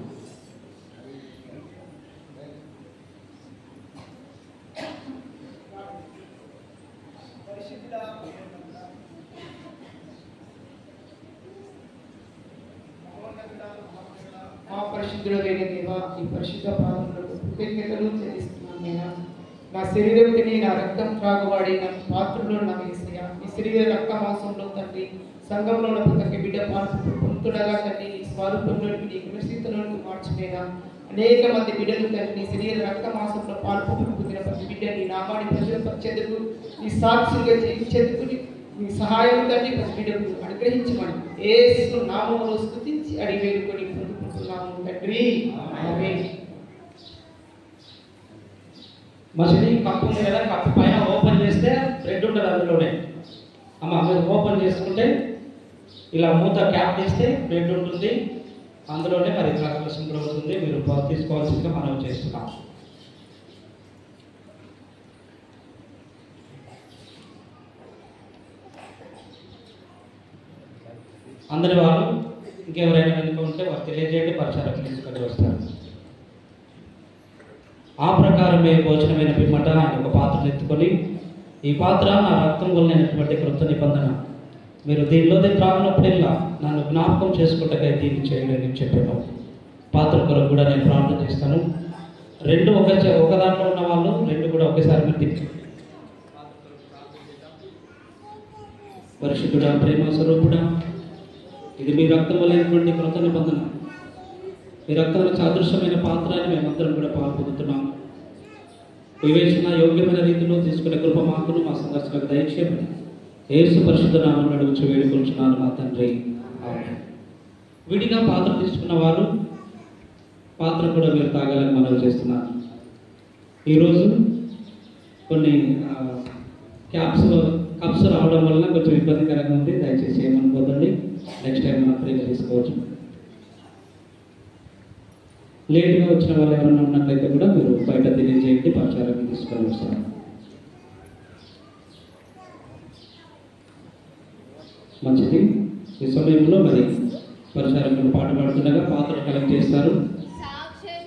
మా పరిశుద్ధుడైన దేవా, ఈ పరిశుద్ధ పాదములకు కృతజ్ఞతలు చెల్లిస్తున్నాను. నేను నా శరీరం తిని నా రక్తం త్రాగువాడి నా పాత్రలో నా యేసయ్యా, ఈ శరీర రక్త మాంసంలో తండ్రి సంఘంలో ఉన్న ప్రతి బిడ్డ పొందుతుడగా తండ్రి నీ స్వరూపంలోనికి నీ గుణస్థితిలోనికి మార్చిపోయినా అనేక మంది బిడ్డలు తండ్రి నీ శరీర రక్త మాంసంలో పొందిన ప్రతి బిడ్డ నీ నామాన్ని ప్రజలపరిచేందుకు నీ సాక్షిగా జీవించేందుకు నీ సహాయం తండ్రి ప్రతి బిడ్డకు అనుగ్రహించమని యేసు నామములో స్తుతించి అడిగి వేడుకొని పొందుకుంటున్నాము తండ్రి. ఆమేన్. మసిలి కప్పు ఉంది కదా, కప్పు పైన ఓపెన్ చేస్తే బ్రెడ్ ఉంటుంది అందులోనే. అమ్మ మీరు ఓపెన్ చేసుకుంటే ఇలా మూత క్యాప్ చేస్తే బ్రెడ్ ఉంటుంది అందులోనే. మరి ద్రాక్ష శుభ్రమవుతుంది. మీరు తీసుకోవాల్సిందిగా మనం చేస్తున్నాం. అందరి వాళ్ళు ఇంకెవరైనా వెనుక ఉంటే వారు తెలియజేయండి, పరిచారం తీసుకొని వస్తారు. ఆ ప్రకారమే భోజనమైన పిమ్మట ఆయన ఒక పాత్రను ఎత్తుకొని, ఈ పాత్ర నా రక్తం వల్లైనటువంటి కృత నిబంధన, మీరు దీనిలోనే త్రాగినప్పుడల్లా నన్ను జ్ఞాపకం చేసుకుంటకై దీన్ని చేయండి అని చెప్పాను. పాత్ర కొరకు కూడా నేను ప్రార్థన చేస్తాను. రెండు ఒక దాంట్లో ఉన్న వాళ్ళు రెండు కూడా ఒకేసారి మీరు తిప్పి. పరిశుద్ధుడా, ప్రేమ స్వరూపుడా, ఇది మీ రక్తం వల్లైనటువంటి కృత నిబంధన, మీ రక్తంలో సాదృశ్యమైన పాత్ర అని మేమందరం కూడా పాల్పొందుతున్నాం. వివేచన యోగ్యమైన రీతిలో తీసుకునే కృప మాకును మా సందర్శనకు దయచేయమని యేసు పరిశుద్ధ నామమున అడుగుచు వేడుకొంచున్నాను మా తండ్రి. ఆమేన్. విడిగా పాత్ర తీసుకున్న వారు పాత్ర కూడా మీరు తాగాలని మనవి చేస్తున్నాను. ఈరోజు కొన్ని కప్స్ రావడం వల్ల కొంచెం ఇబ్బందికరంగా ఉంది. దయచేసి ఏమనుకోదండి, నెక్స్ట్ టైం మనం ఫ్రీగా తీసుకోవచ్చు. లేట్గా వచ్చిన వాళ్ళు ఎవరైనా ఉన్నట్లయితే కూడా మీరు బయట తెలియజేయండి, పరిచారాన్ని తీసుకొని వస్తారు. మంచిది. ఈ సమయంలో మరి పరిచారకులు పాట పాడుతుండగా పాత్ర కలెక్ట్ చేస్తారు. సాక్ష్యం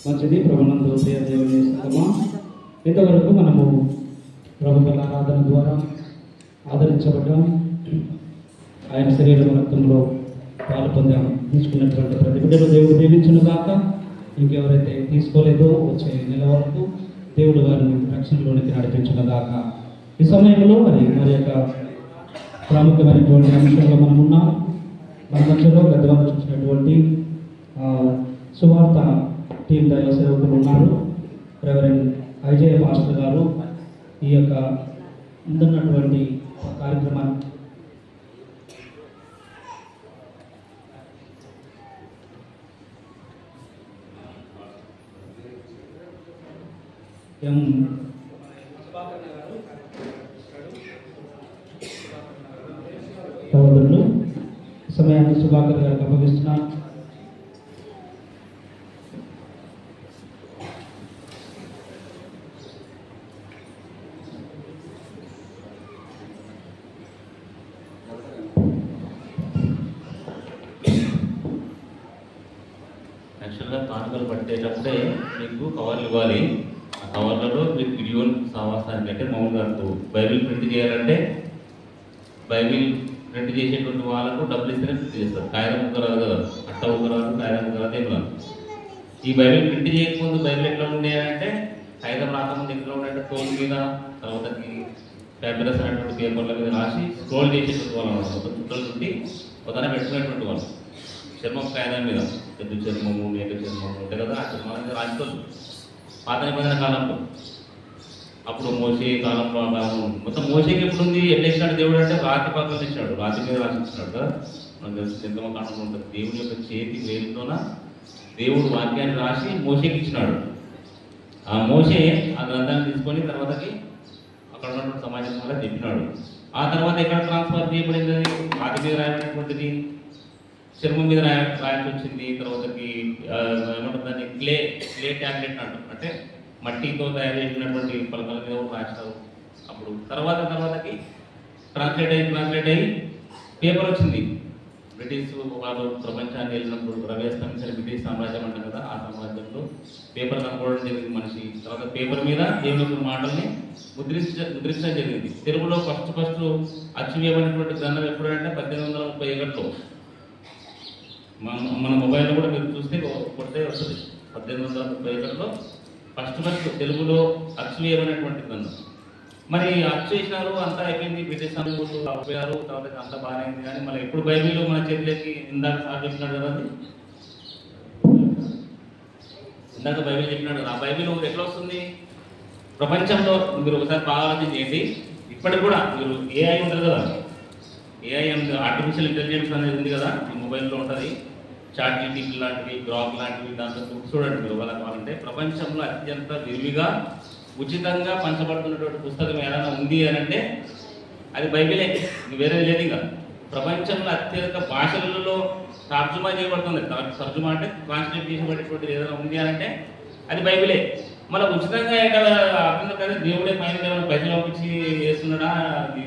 మంచిది ప్రభునందు ప్రియ దేవుని సంగమా, ఇంతవరకు మనము ప్రభు ఆరాధన ద్వారా ఆదరించబడ్డాం. ఆయన శరీర రక్తంలో పాలు పొందాం. తీసుకున్నటువంటి ప్రతి బిడ్డను దేవుడు దీవించును గాక. ఇంకెవరైతే తీసుకోలేదో వచ్చే నెల వరకు దేవుడు వారిని రక్షణలోనికి నడిపించును గాక. ఈ సమయంలో మరి యొక్క ప్రాముఖ్యమైనటువంటి అంశంలో మనం ఉన్నాం. మన మధ్యలో గతంలో చూసినటువంటి సువార్త టీం దైవ సేవకులు ఉన్నారు. రెవరెండ్ ఐజయ పాస్టర్ గారు ఈ యొక్క ముందున్నటువంటి కార్యక్రమాన్ని సహోదరులు సమయాన్ని సుభాకర్ గారికి అప్పగిస్తున్నారు. యాక్చువల్గా కానుకలు పట్టేటప్పుడే మీకు కవర్లు ఇవ్వాలి. ఆ కవర్లలో మీరు గిడియోన్ సావాసానికి అంటే మామూలుగా బైబిల్ ప్రింట్ చేయాలంటే బైబిల్ ప్రింట్ చేసేటువంటి వాళ్ళకు డబ్బులు ఇస్తేనే ప్రింట్ చేస్తారు. కాగితం ముక్క రాదు కదా, అట్ట ముక్క రాదు, కాగితం ముక్క రాదు, ఏం రాదు. ఈ బైబిల్ ప్రింట్ చేయకముందు బైబిల్ ఎట్లా ఉండేదంటే కాగితం రాకముందు ఎట్లా ఉండే తోలు మీద తర్వాత పేపర్స్ అనేటువంటి పేపర్ల మీద రాసి స్క్రోల్ చేసేటువంటి వాళ్ళు చుట్టలు చుట్టి ఉదాహరణ పెట్టుకునేటువంటి వాళ్ళు చర్మం కాగితం మీద పెద్ద చర్మము మేక చర్మము ఉంటాయి కదా, ఆ చర్మాన్ని రాజుకోవాలి. పాత నిబంధన కాలంలో అప్పుడు మోసే కాలంలో మొత్తం మోసేకి ఎప్పుడు ఉంది ఎట్లా ఇచ్చినాడు దేవుడు అంటే రాతి పక్కన ఇచ్చినాడు, రాతి మీద రాసిస్తున్నాడు కదా. మనకు తెలిసి ఎంతమో కాలంలో ఉంటుంది. దేవుని యొక్క చేతి వేలుతోన దేవుడు వాక్యాన్ని రాసి మోసేకి ఇచ్చినాడు. ఆ మోసే ఆ గ్రంథాన్ని తీసుకొని తర్వాతకి అక్కడ ఉన్నటువంటి సమాజం వల్ల చెప్పినాడు. ఆ తర్వాత ఎక్కడ ట్రాన్స్ఫర్ చేయబడింది, రాతి మీద రాయబడినటువంటిది చర్మం మీద రాయాల్సి వచ్చింది. తర్వాతకి ఏమంటారు దాన్ని క్లే ట్యాబ్లెట్ అంటారు, అంటే మట్టితో తయారు చేసినటువంటి పలకల మీద రాస్తారు. అప్పుడు తర్వాతకి ట్రాన్స్లేట్ అయ్యి పేపర్ వచ్చింది. బ్రిటిష్ వాళ్ళు ప్రపంచాన్ని వెళ్ళినప్పుడు ప్రవేశించిన బ్రిటిష్ సామ్రాజ్యం అంటారు కదా, ఆ సామ్రాజ్యంలో పేపర్ కనుక్కోవడం జరిగింది మనిషి. తర్వాత పేపర్ మీద దేవుని మాటల్ని ముద్రించడం జరిగింది. తెలుగులో ఫస్ట్ అచ్చు వేయబడినటువంటి గ్రంథం ఎప్పుడంటే 1831లో. మన మొబైల్లో కూడా మీరు చూస్తే కొడితే వస్తుంది. 1831లో ఫస్ట్ తెలుగులో అచ్చు వేయబడినటువంటి గ్రంథం. మరి అచ్చు వేసినారు, అంతా అయిపోయింది. బ్రిటిష్ సంఘాలు అయిపోయారు, తర్వాత అంతా బాగానే అయింది. కానీ మళ్ళీ ఎప్పుడు బైబిల్ మన చేతిలోకి ఇందాక సార్ చెప్పినాడు కదా, ఇందాక బైబిల్ చెప్పినాడు కదా, ఆ బైబిల్ ఎట్లా వస్తుంది ప్రపంచంలో? మీరు ఒకసారి బాగా ఆలోచన చేయండి. ఇప్పటికి కూడా మీరు ఏఐ ఉంటుంది కదా, ఏఐ ఆర్టిఫిషియల్ ఇంటెలిజెన్స్ అనేది ఉంది కదా, మీ మొబైల్లో ఉంటుంది. చాట్ జీపీటీ లాంటివి, గ్రాక్ లాంటివి, దాంట్లో చూడండి మీరు కావాలంటే. ప్రపంచంలో అత్యంత విరివిగా ఉచితంగా పంచబడుతున్నటువంటి పుస్తకం ఏదైనా ఉంది అని అంటే అది బైబిలే, వేరే లేదు. ఇంకా ప్రపంచంలో అత్యధిక భాషలలో తర్జుమా చేయబడుతుంది. తర్జుమా అంటే ట్రాన్స్లేట్ చేయబడేటువంటిది ఏదైనా ఉంది అని అంటే అది బైబిలే. మళ్ళీ ఉచితంగా అర్థం కదా, దేవుడే పైన ఏమైనా పైసలు పంపించి చేస్తున్నాడా,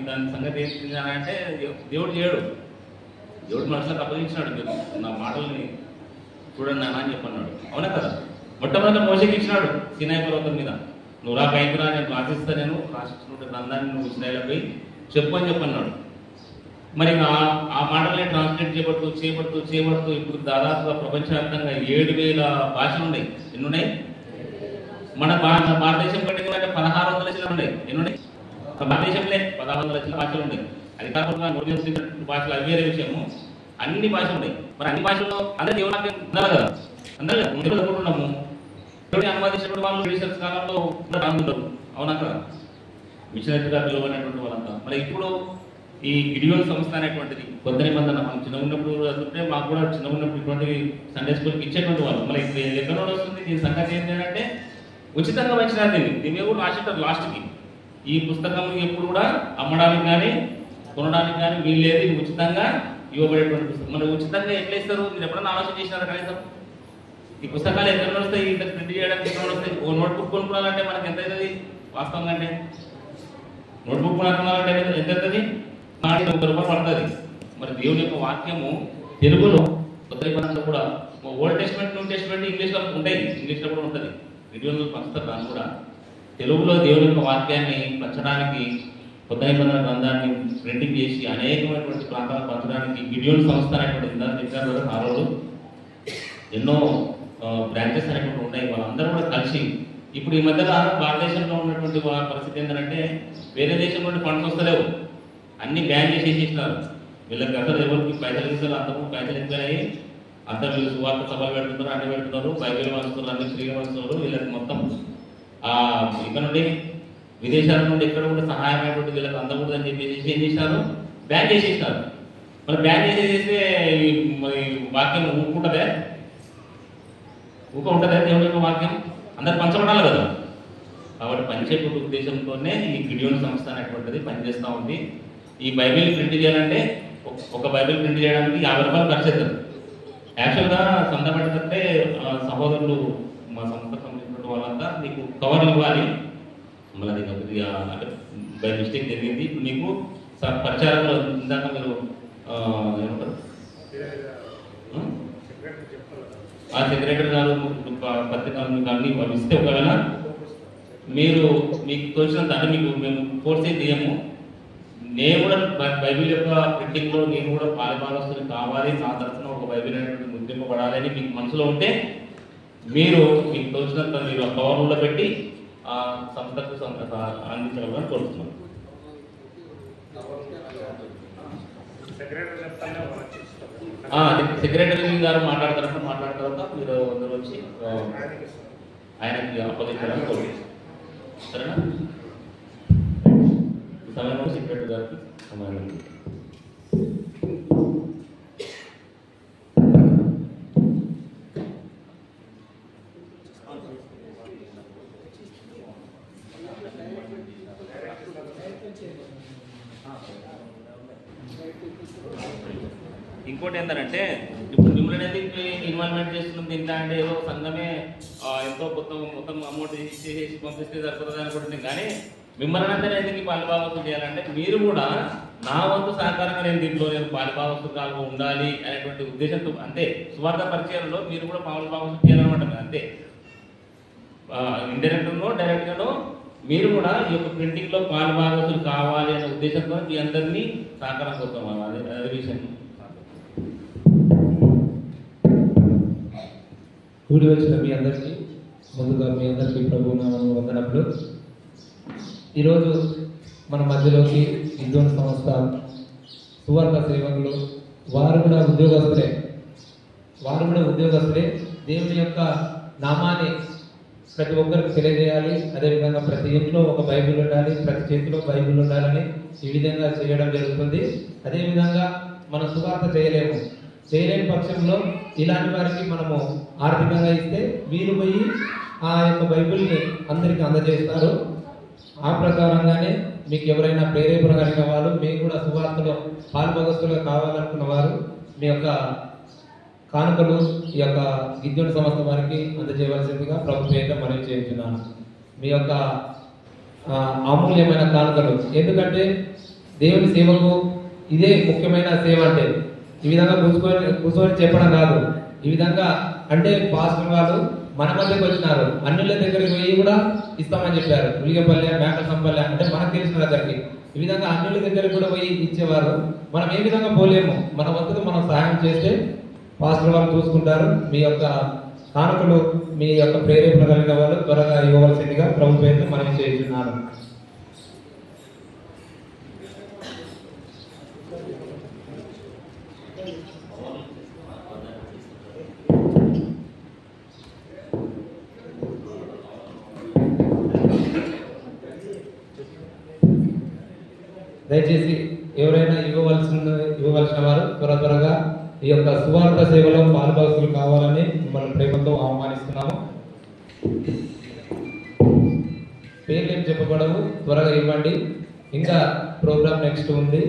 దాని సంగతి ఏంటి అని అంటే దేవుడు చేయడు. దేవుడు మనసులకు అప్పగించినాడు. మీరు నా మాటల్ని చూడండి నాన్న అని చెప్పన్నాడు, అవునా కదా. మొట్టమొదటి మోసేకి ఇచ్చినాడు సినాయి పర్వతం మీద, నువ్వు రా పైకి రా, నేను రాసిస్తా, నేను రాసిస్తున్న గ్రంథాన్ని నువ్వు ఇస్రాయేల్ పోయి చెప్పు అని చెప్పన్నాడు. మరి ఆ మాటల్ని ట్రాన్స్లేట్ చేయబడుతూ ఇప్పుడు దాదాపుగా ప్రపంచవ్యాప్తంగా 7,000 భాషలు ఉన్నాయి. ఎన్ని ఉన్నాయి? మన భారతదేశం కంటే 1600 లక్షలు ఉన్నాయి. ఎన్ని ఉన్నాయి? భారతదేశంలో 1600 లక్షల భాషలు ఉన్నాయి. అది కాకుండా భాషలు అవి వేరే విషయము. అన్ని భాషలు ఉన్నాయి. మరి అన్ని భాషల్లో అందరూ దేవుడు ఉన్నారు కదా, అందరూ అనుకుంటున్నాము. దేవుడిని అనువాదించినటువంటి వాళ్ళు రీసెర్చ్ కాలంలో రానున్నారు, అవునా కదా, మిషనరీగా పిలువనేటువంటి వాళ్ళంతా. మరి ఇప్పుడు ఈ గిడియోన్ సంస్థ అనేటువంటిది కొత్త నిబంధన మనం చిన్న ఉన్నప్పుడు చదువుతుంటే మాకు కూడా చిన్న ఉన్నప్పుడు ఇటువంటి సండే స్కూల్కి ఇచ్చేటువంటి వాళ్ళు. మరి ఇప్పుడు ఎక్కడ వస్తుంది దీని సంగతి ఏంటి అంటే ఉచితంగా వచ్చిన దీన్ని కూడా రాసేటారు లాస్ట్కి. ఈ పుస్తకం ఎప్పుడు కూడా అమ్మడానికి కానీ కొనడానికి కానీ వీలు లేదు, ఇది ఉచితంగా ఇవ్వబడేటువంటి పుస్తకం. మరి ఉచితంగా ఎట్లా ఇస్తారు? మీరు ఎప్పుడన్నా ఆలోచన చేసినారా కనీసం? ఈ పుస్తకాలు ఎక్కడ వస్తాయి? ఇంత ప్రింట్ చేయడానికి ఎక్కడ వస్తాయి? ఓ నోట్బుక్ కొనుక్కోవాలంటే మనకి ఎంత అవుతుంది వాస్తవంగా? అంటే నోట్బుక్ కొనుక్కోవాలంటే ఎంత అవుతుంది? 30 రూపాయలు పడుతుంది. మరి దేవుని యొక్క వాక్యము తెలుగులో కొత్త నిబంధనలో కూడా ఓల్డ్ టెస్ట్మెంట్, న్యూ టెస్ట్మెంట్ ఇంగ్లీష్లో ఉంటాయి, ఇంగ్లీష్లో కూడా ఉంటుంది. వీడియోలో పంచుతారు. దాన్ని కూడా తెలుగులో దేవుని యొక్క వాక్యాన్ని పంచడానికి కొత్త నిబంధన గ్రంథాన్ని ప్రింటింగ్ చేసి అనేకమైనటువంటి ప్రాంతాలకు పంచడానికి గిడియోన్ సంస్థ అనేటువంటి ఇందాక చెప్పారు కదా ఆ రోజు ఎన్నో బ్రాంచెస్ అనేటువంటి ఉన్నాయి. వాళ్ళందరూ కూడా కలిసి ఇప్పుడు ఈ మధ్యలో భారతదేశంలో ఉన్నటువంటి పరిస్థితి ఏంటంటే వేరే దేశం నుండి ఫండ్స్ వస్తలేవు, అన్ని బ్యాన్ చేసేసిస్తున్నారు. వీళ్ళకి అసలు ఎవరికి పైసలు ఇస్తారు, అంతకు పైసలు ఎక్కువైనాయి, అంతా వీళ్ళు సువార్త సభలు పెడుతున్నారు, అన్ని పెడుతున్నారు, బైబిల్ పంచుతున్నారు, అన్ని ఫ్రీగా పంచుతున్నారు. వీళ్ళకి మొత్తం ఇక్కడ నుండి విదేశాల నుండి ఎక్కడ కూడా సహాయమైనటువంటి వీళ్ళకి అందకూడదు అని చెప్పేసి ఏం చేసినారు, బ్యాన్ చేసేసినారు. మరి బ్యాన్ చేసేస్తే మరి వాక్యం ఊరుకుంటుందే, ఉంటుందా దేవుని యొక్క వాక్యం అందరు పంచబడాలి కదా. కాబట్టి పంచేటువంటి ఉద్దేశంతోనే ఈ గిడియోన్ సంస్థ అనేటువంటిది పనిచేస్తూ ఉంది. ఈ బైబిల్ ప్రింట్ చేయాలంటే ఒక బైబిల్ ప్రింట్ చేయడానికి 50 రూపాయలు ఖర్చు అవుతుంది. యాక్చువల్గా సంద పెట్టినట్టే సహోదరులు మా సంస్థకు సంబంధించిన వాళ్ళంతా మీకు కవర్లు ఇవ్వాలి. మళ్ళీ అది కొద్దిగా బై మిస్టేక్ జరిగింది. ఇప్పుడు మీకు ప్రచారంలో ఇందాక మీరు ఏమంటారు ఆ సెక్రటరీ గారు పత్రికలు మీకు అన్ని ఇస్తే ఒకవేళ మీరు మీకు తోచినంత అంటే మీకు మేము ఫోర్స్ అయితే చేయము. నేను కూడా బైబిల్ యొక్క ప్రింటింగ్లో నేను కూడా పాలుభాగస్తులు కావాలి, నా తరఫున ఒక బైబిల్ అనేటువంటి ముద్రింపబడాలి అని మీకు మనసులో ఉంటే మీరు మీకు తోచినంత మీరు ఆ కవర్లో పెట్టి ఆ సంస్థకు అందించగలరని కోరుతున్నాను. సెక్రటరీ గారు మాట్లాడతారంట మీరు అందరూ వచ్చి ఆయనకి అప్పగించాలని కోరుతున్నాను. సరేనా? సమయంలో సెక్రటరీ గారికి సమయం. ఇంకోటి ఏంటంటే ఇప్పుడు మిమ్మల్ని ఎందుకు ఇన్వాల్వ్మెంట్ చేస్తున్నది తింటా అంటే ఏదో సంఘమే ఎంతో మొత్తం అమౌంట్ చేసి పంపిస్తే సరిపోతుంది అనుకుంటుంది. కానీ మిమ్మల్ని అంతా ఎందుకు పాలుభాగస్తులు చేయాలంటే మీరు కూడా నా వంతు సహకారంగా నేను దీంట్లో నేను పాలుభాగస్తులుగా ఉండాలి అనేటువంటి ఉద్దేశంతో, అంతే సువార్త పరిచయంలో మీరు కూడా పాలుభాగస్తులు చేయాలన్నమాట. అంతే ఇండైరెక్ట్గానో డైరెక్ట్గానో మీరు కూడా ఈ యొక్క ప్రింటింగ్లో పాలుభాగస్తులు కావాలి అనే ఉద్దేశంతో మీ అందరినీ సహకారం కోరుతాం. అదే విషయం. కూడి వచ్చిన మీ అందరికీ ముందుగా మీ అందరికీ ప్రభువు నామమున వందనములు. ఈరోజు మన మధ్యలోకి గిడియోన్ సంస్థ సువార్త సేవకులు వారు కూడా ఉద్యోగస్తులే. దేవుని యొక్క నామాన్ని ప్రతి ఒక్కరికి తెలియజేయాలి. అదేవిధంగా ప్రతి ఇంట్లో ఒక బైబిల్ ఉండాలి, ప్రతి చేతిలో బైబిల్ ఉండాలని ఈ విధంగా చేయడం జరుగుతుంది. అదేవిధంగా మనం సువార్త చేయలేని పక్షంలో ఇలాంటి వారికి మనము ఆర్థికంగా ఇస్తే వీరు పోయి ఆ యొక్క బైబిల్ని అందరికీ అందజేస్తారు. ఆ ప్రకారంగానే మీకు ఎవరైనా ప్రేరేపణ కలిగిన వాళ్ళు, మీకు కూడా సువార్తలో పాలుభాగస్తులుగా కావాలనుకున్న వారు మీ యొక్క కానుకలు ఈ యొక్క గిడియోన్ సంస్థ వారికి అందజేయవలసిందిగా ప్రభుత్వం మనవి చేస్తున్నాను. మీ యొక్క అమూల్యమైన కానుకలు, ఎందుకంటే దేవుని సేవకు ఇదే ముఖ్యమైన సేవ. అంటే ఈ విధంగా కూర్చొని చెప్పడం కాదు. ఈ విధంగా అంటే పాస్టర్ వాళ్ళు మన మధ్యకి వచ్చినారు, అన్యుల దగ్గరికి పోయి కూడా ఇస్తామని చెప్పారు. ఉలిగపల్లె, మేకసంపల్లె అంటే మనకు తెలిసిన దగ్గరికి ఈ విధంగా అన్యుల దగ్గరికి కూడా పోయి ఇచ్చేవారు. మనం ఏ విధంగా పోలేము. మన వంతుకు మనం సహాయం చేస్తే పాస్టర్ వాళ్ళు చూసుకుంటారు. మీ యొక్క కానుకలు మీ యొక్క ప్రేరేపణ కలిగిన వాళ్ళు త్వరగా ఇవ్వవలసిందిగా ప్రభుత్వం మనం చేస్తున్నాను. దయచేసి ఎవరైనా ఇవ్వవలసిన వారు త్వరగా ఈ యొక్క సువార్త సేవలో పాలుభాగస్తులు కావాలని మిమ్మల్ని ప్రేమతో ఆహ్వానిస్తున్నాము. పేర్లు ఏం చెప్పబడవు, త్వరగా ఇవ్వండి. ఇంకా ప్రోగ్రామ్ నెక్స్ట్ ఉంది.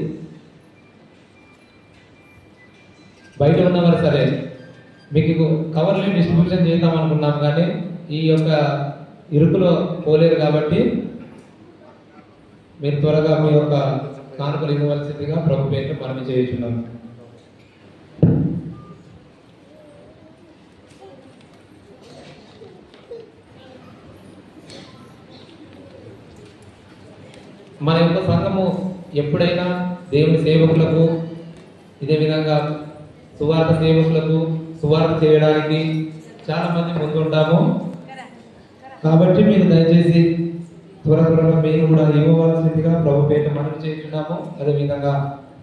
బయట ఉన్నవారు సరే మీకు కవర్లు డిస్ట్రిబ్యూషన్ చేద్దాం అనుకున్నాం, కానీ ఈ యొక్క ఇరుకులో పోలేరు కాబట్టి మీరు త్వరగా మీ యొక్క కానుకలు ఇవ్వవలసిందిగా ప్రభు పేరు మనవి చేస్తున్నాము. మన యొక్క సంఘము ఎప్పుడైనా దేవుని సేవకులకు ఇదే విధంగా సువార్త సేవకులకు సువార్త చేయడానికి చాలా మంది ముందుంటాము. కాబట్టి మీరు దయచేసి త్వరగా మీరు కూడా ఇవ్వవలసిందిగా ప్రభు పేట మనవి చేస్తున్నాము. అదేవిధంగా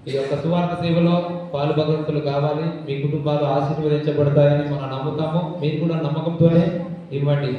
ఈ యొక్క సువార్త సేవలో పాలుభగతులు కావాలి, మీ కుటుంబాలు ఆశీర్వదించబడతాయని మనం నమ్ముతాము. మీరు కూడా నమ్మకంతోనే ఇవ్వండి.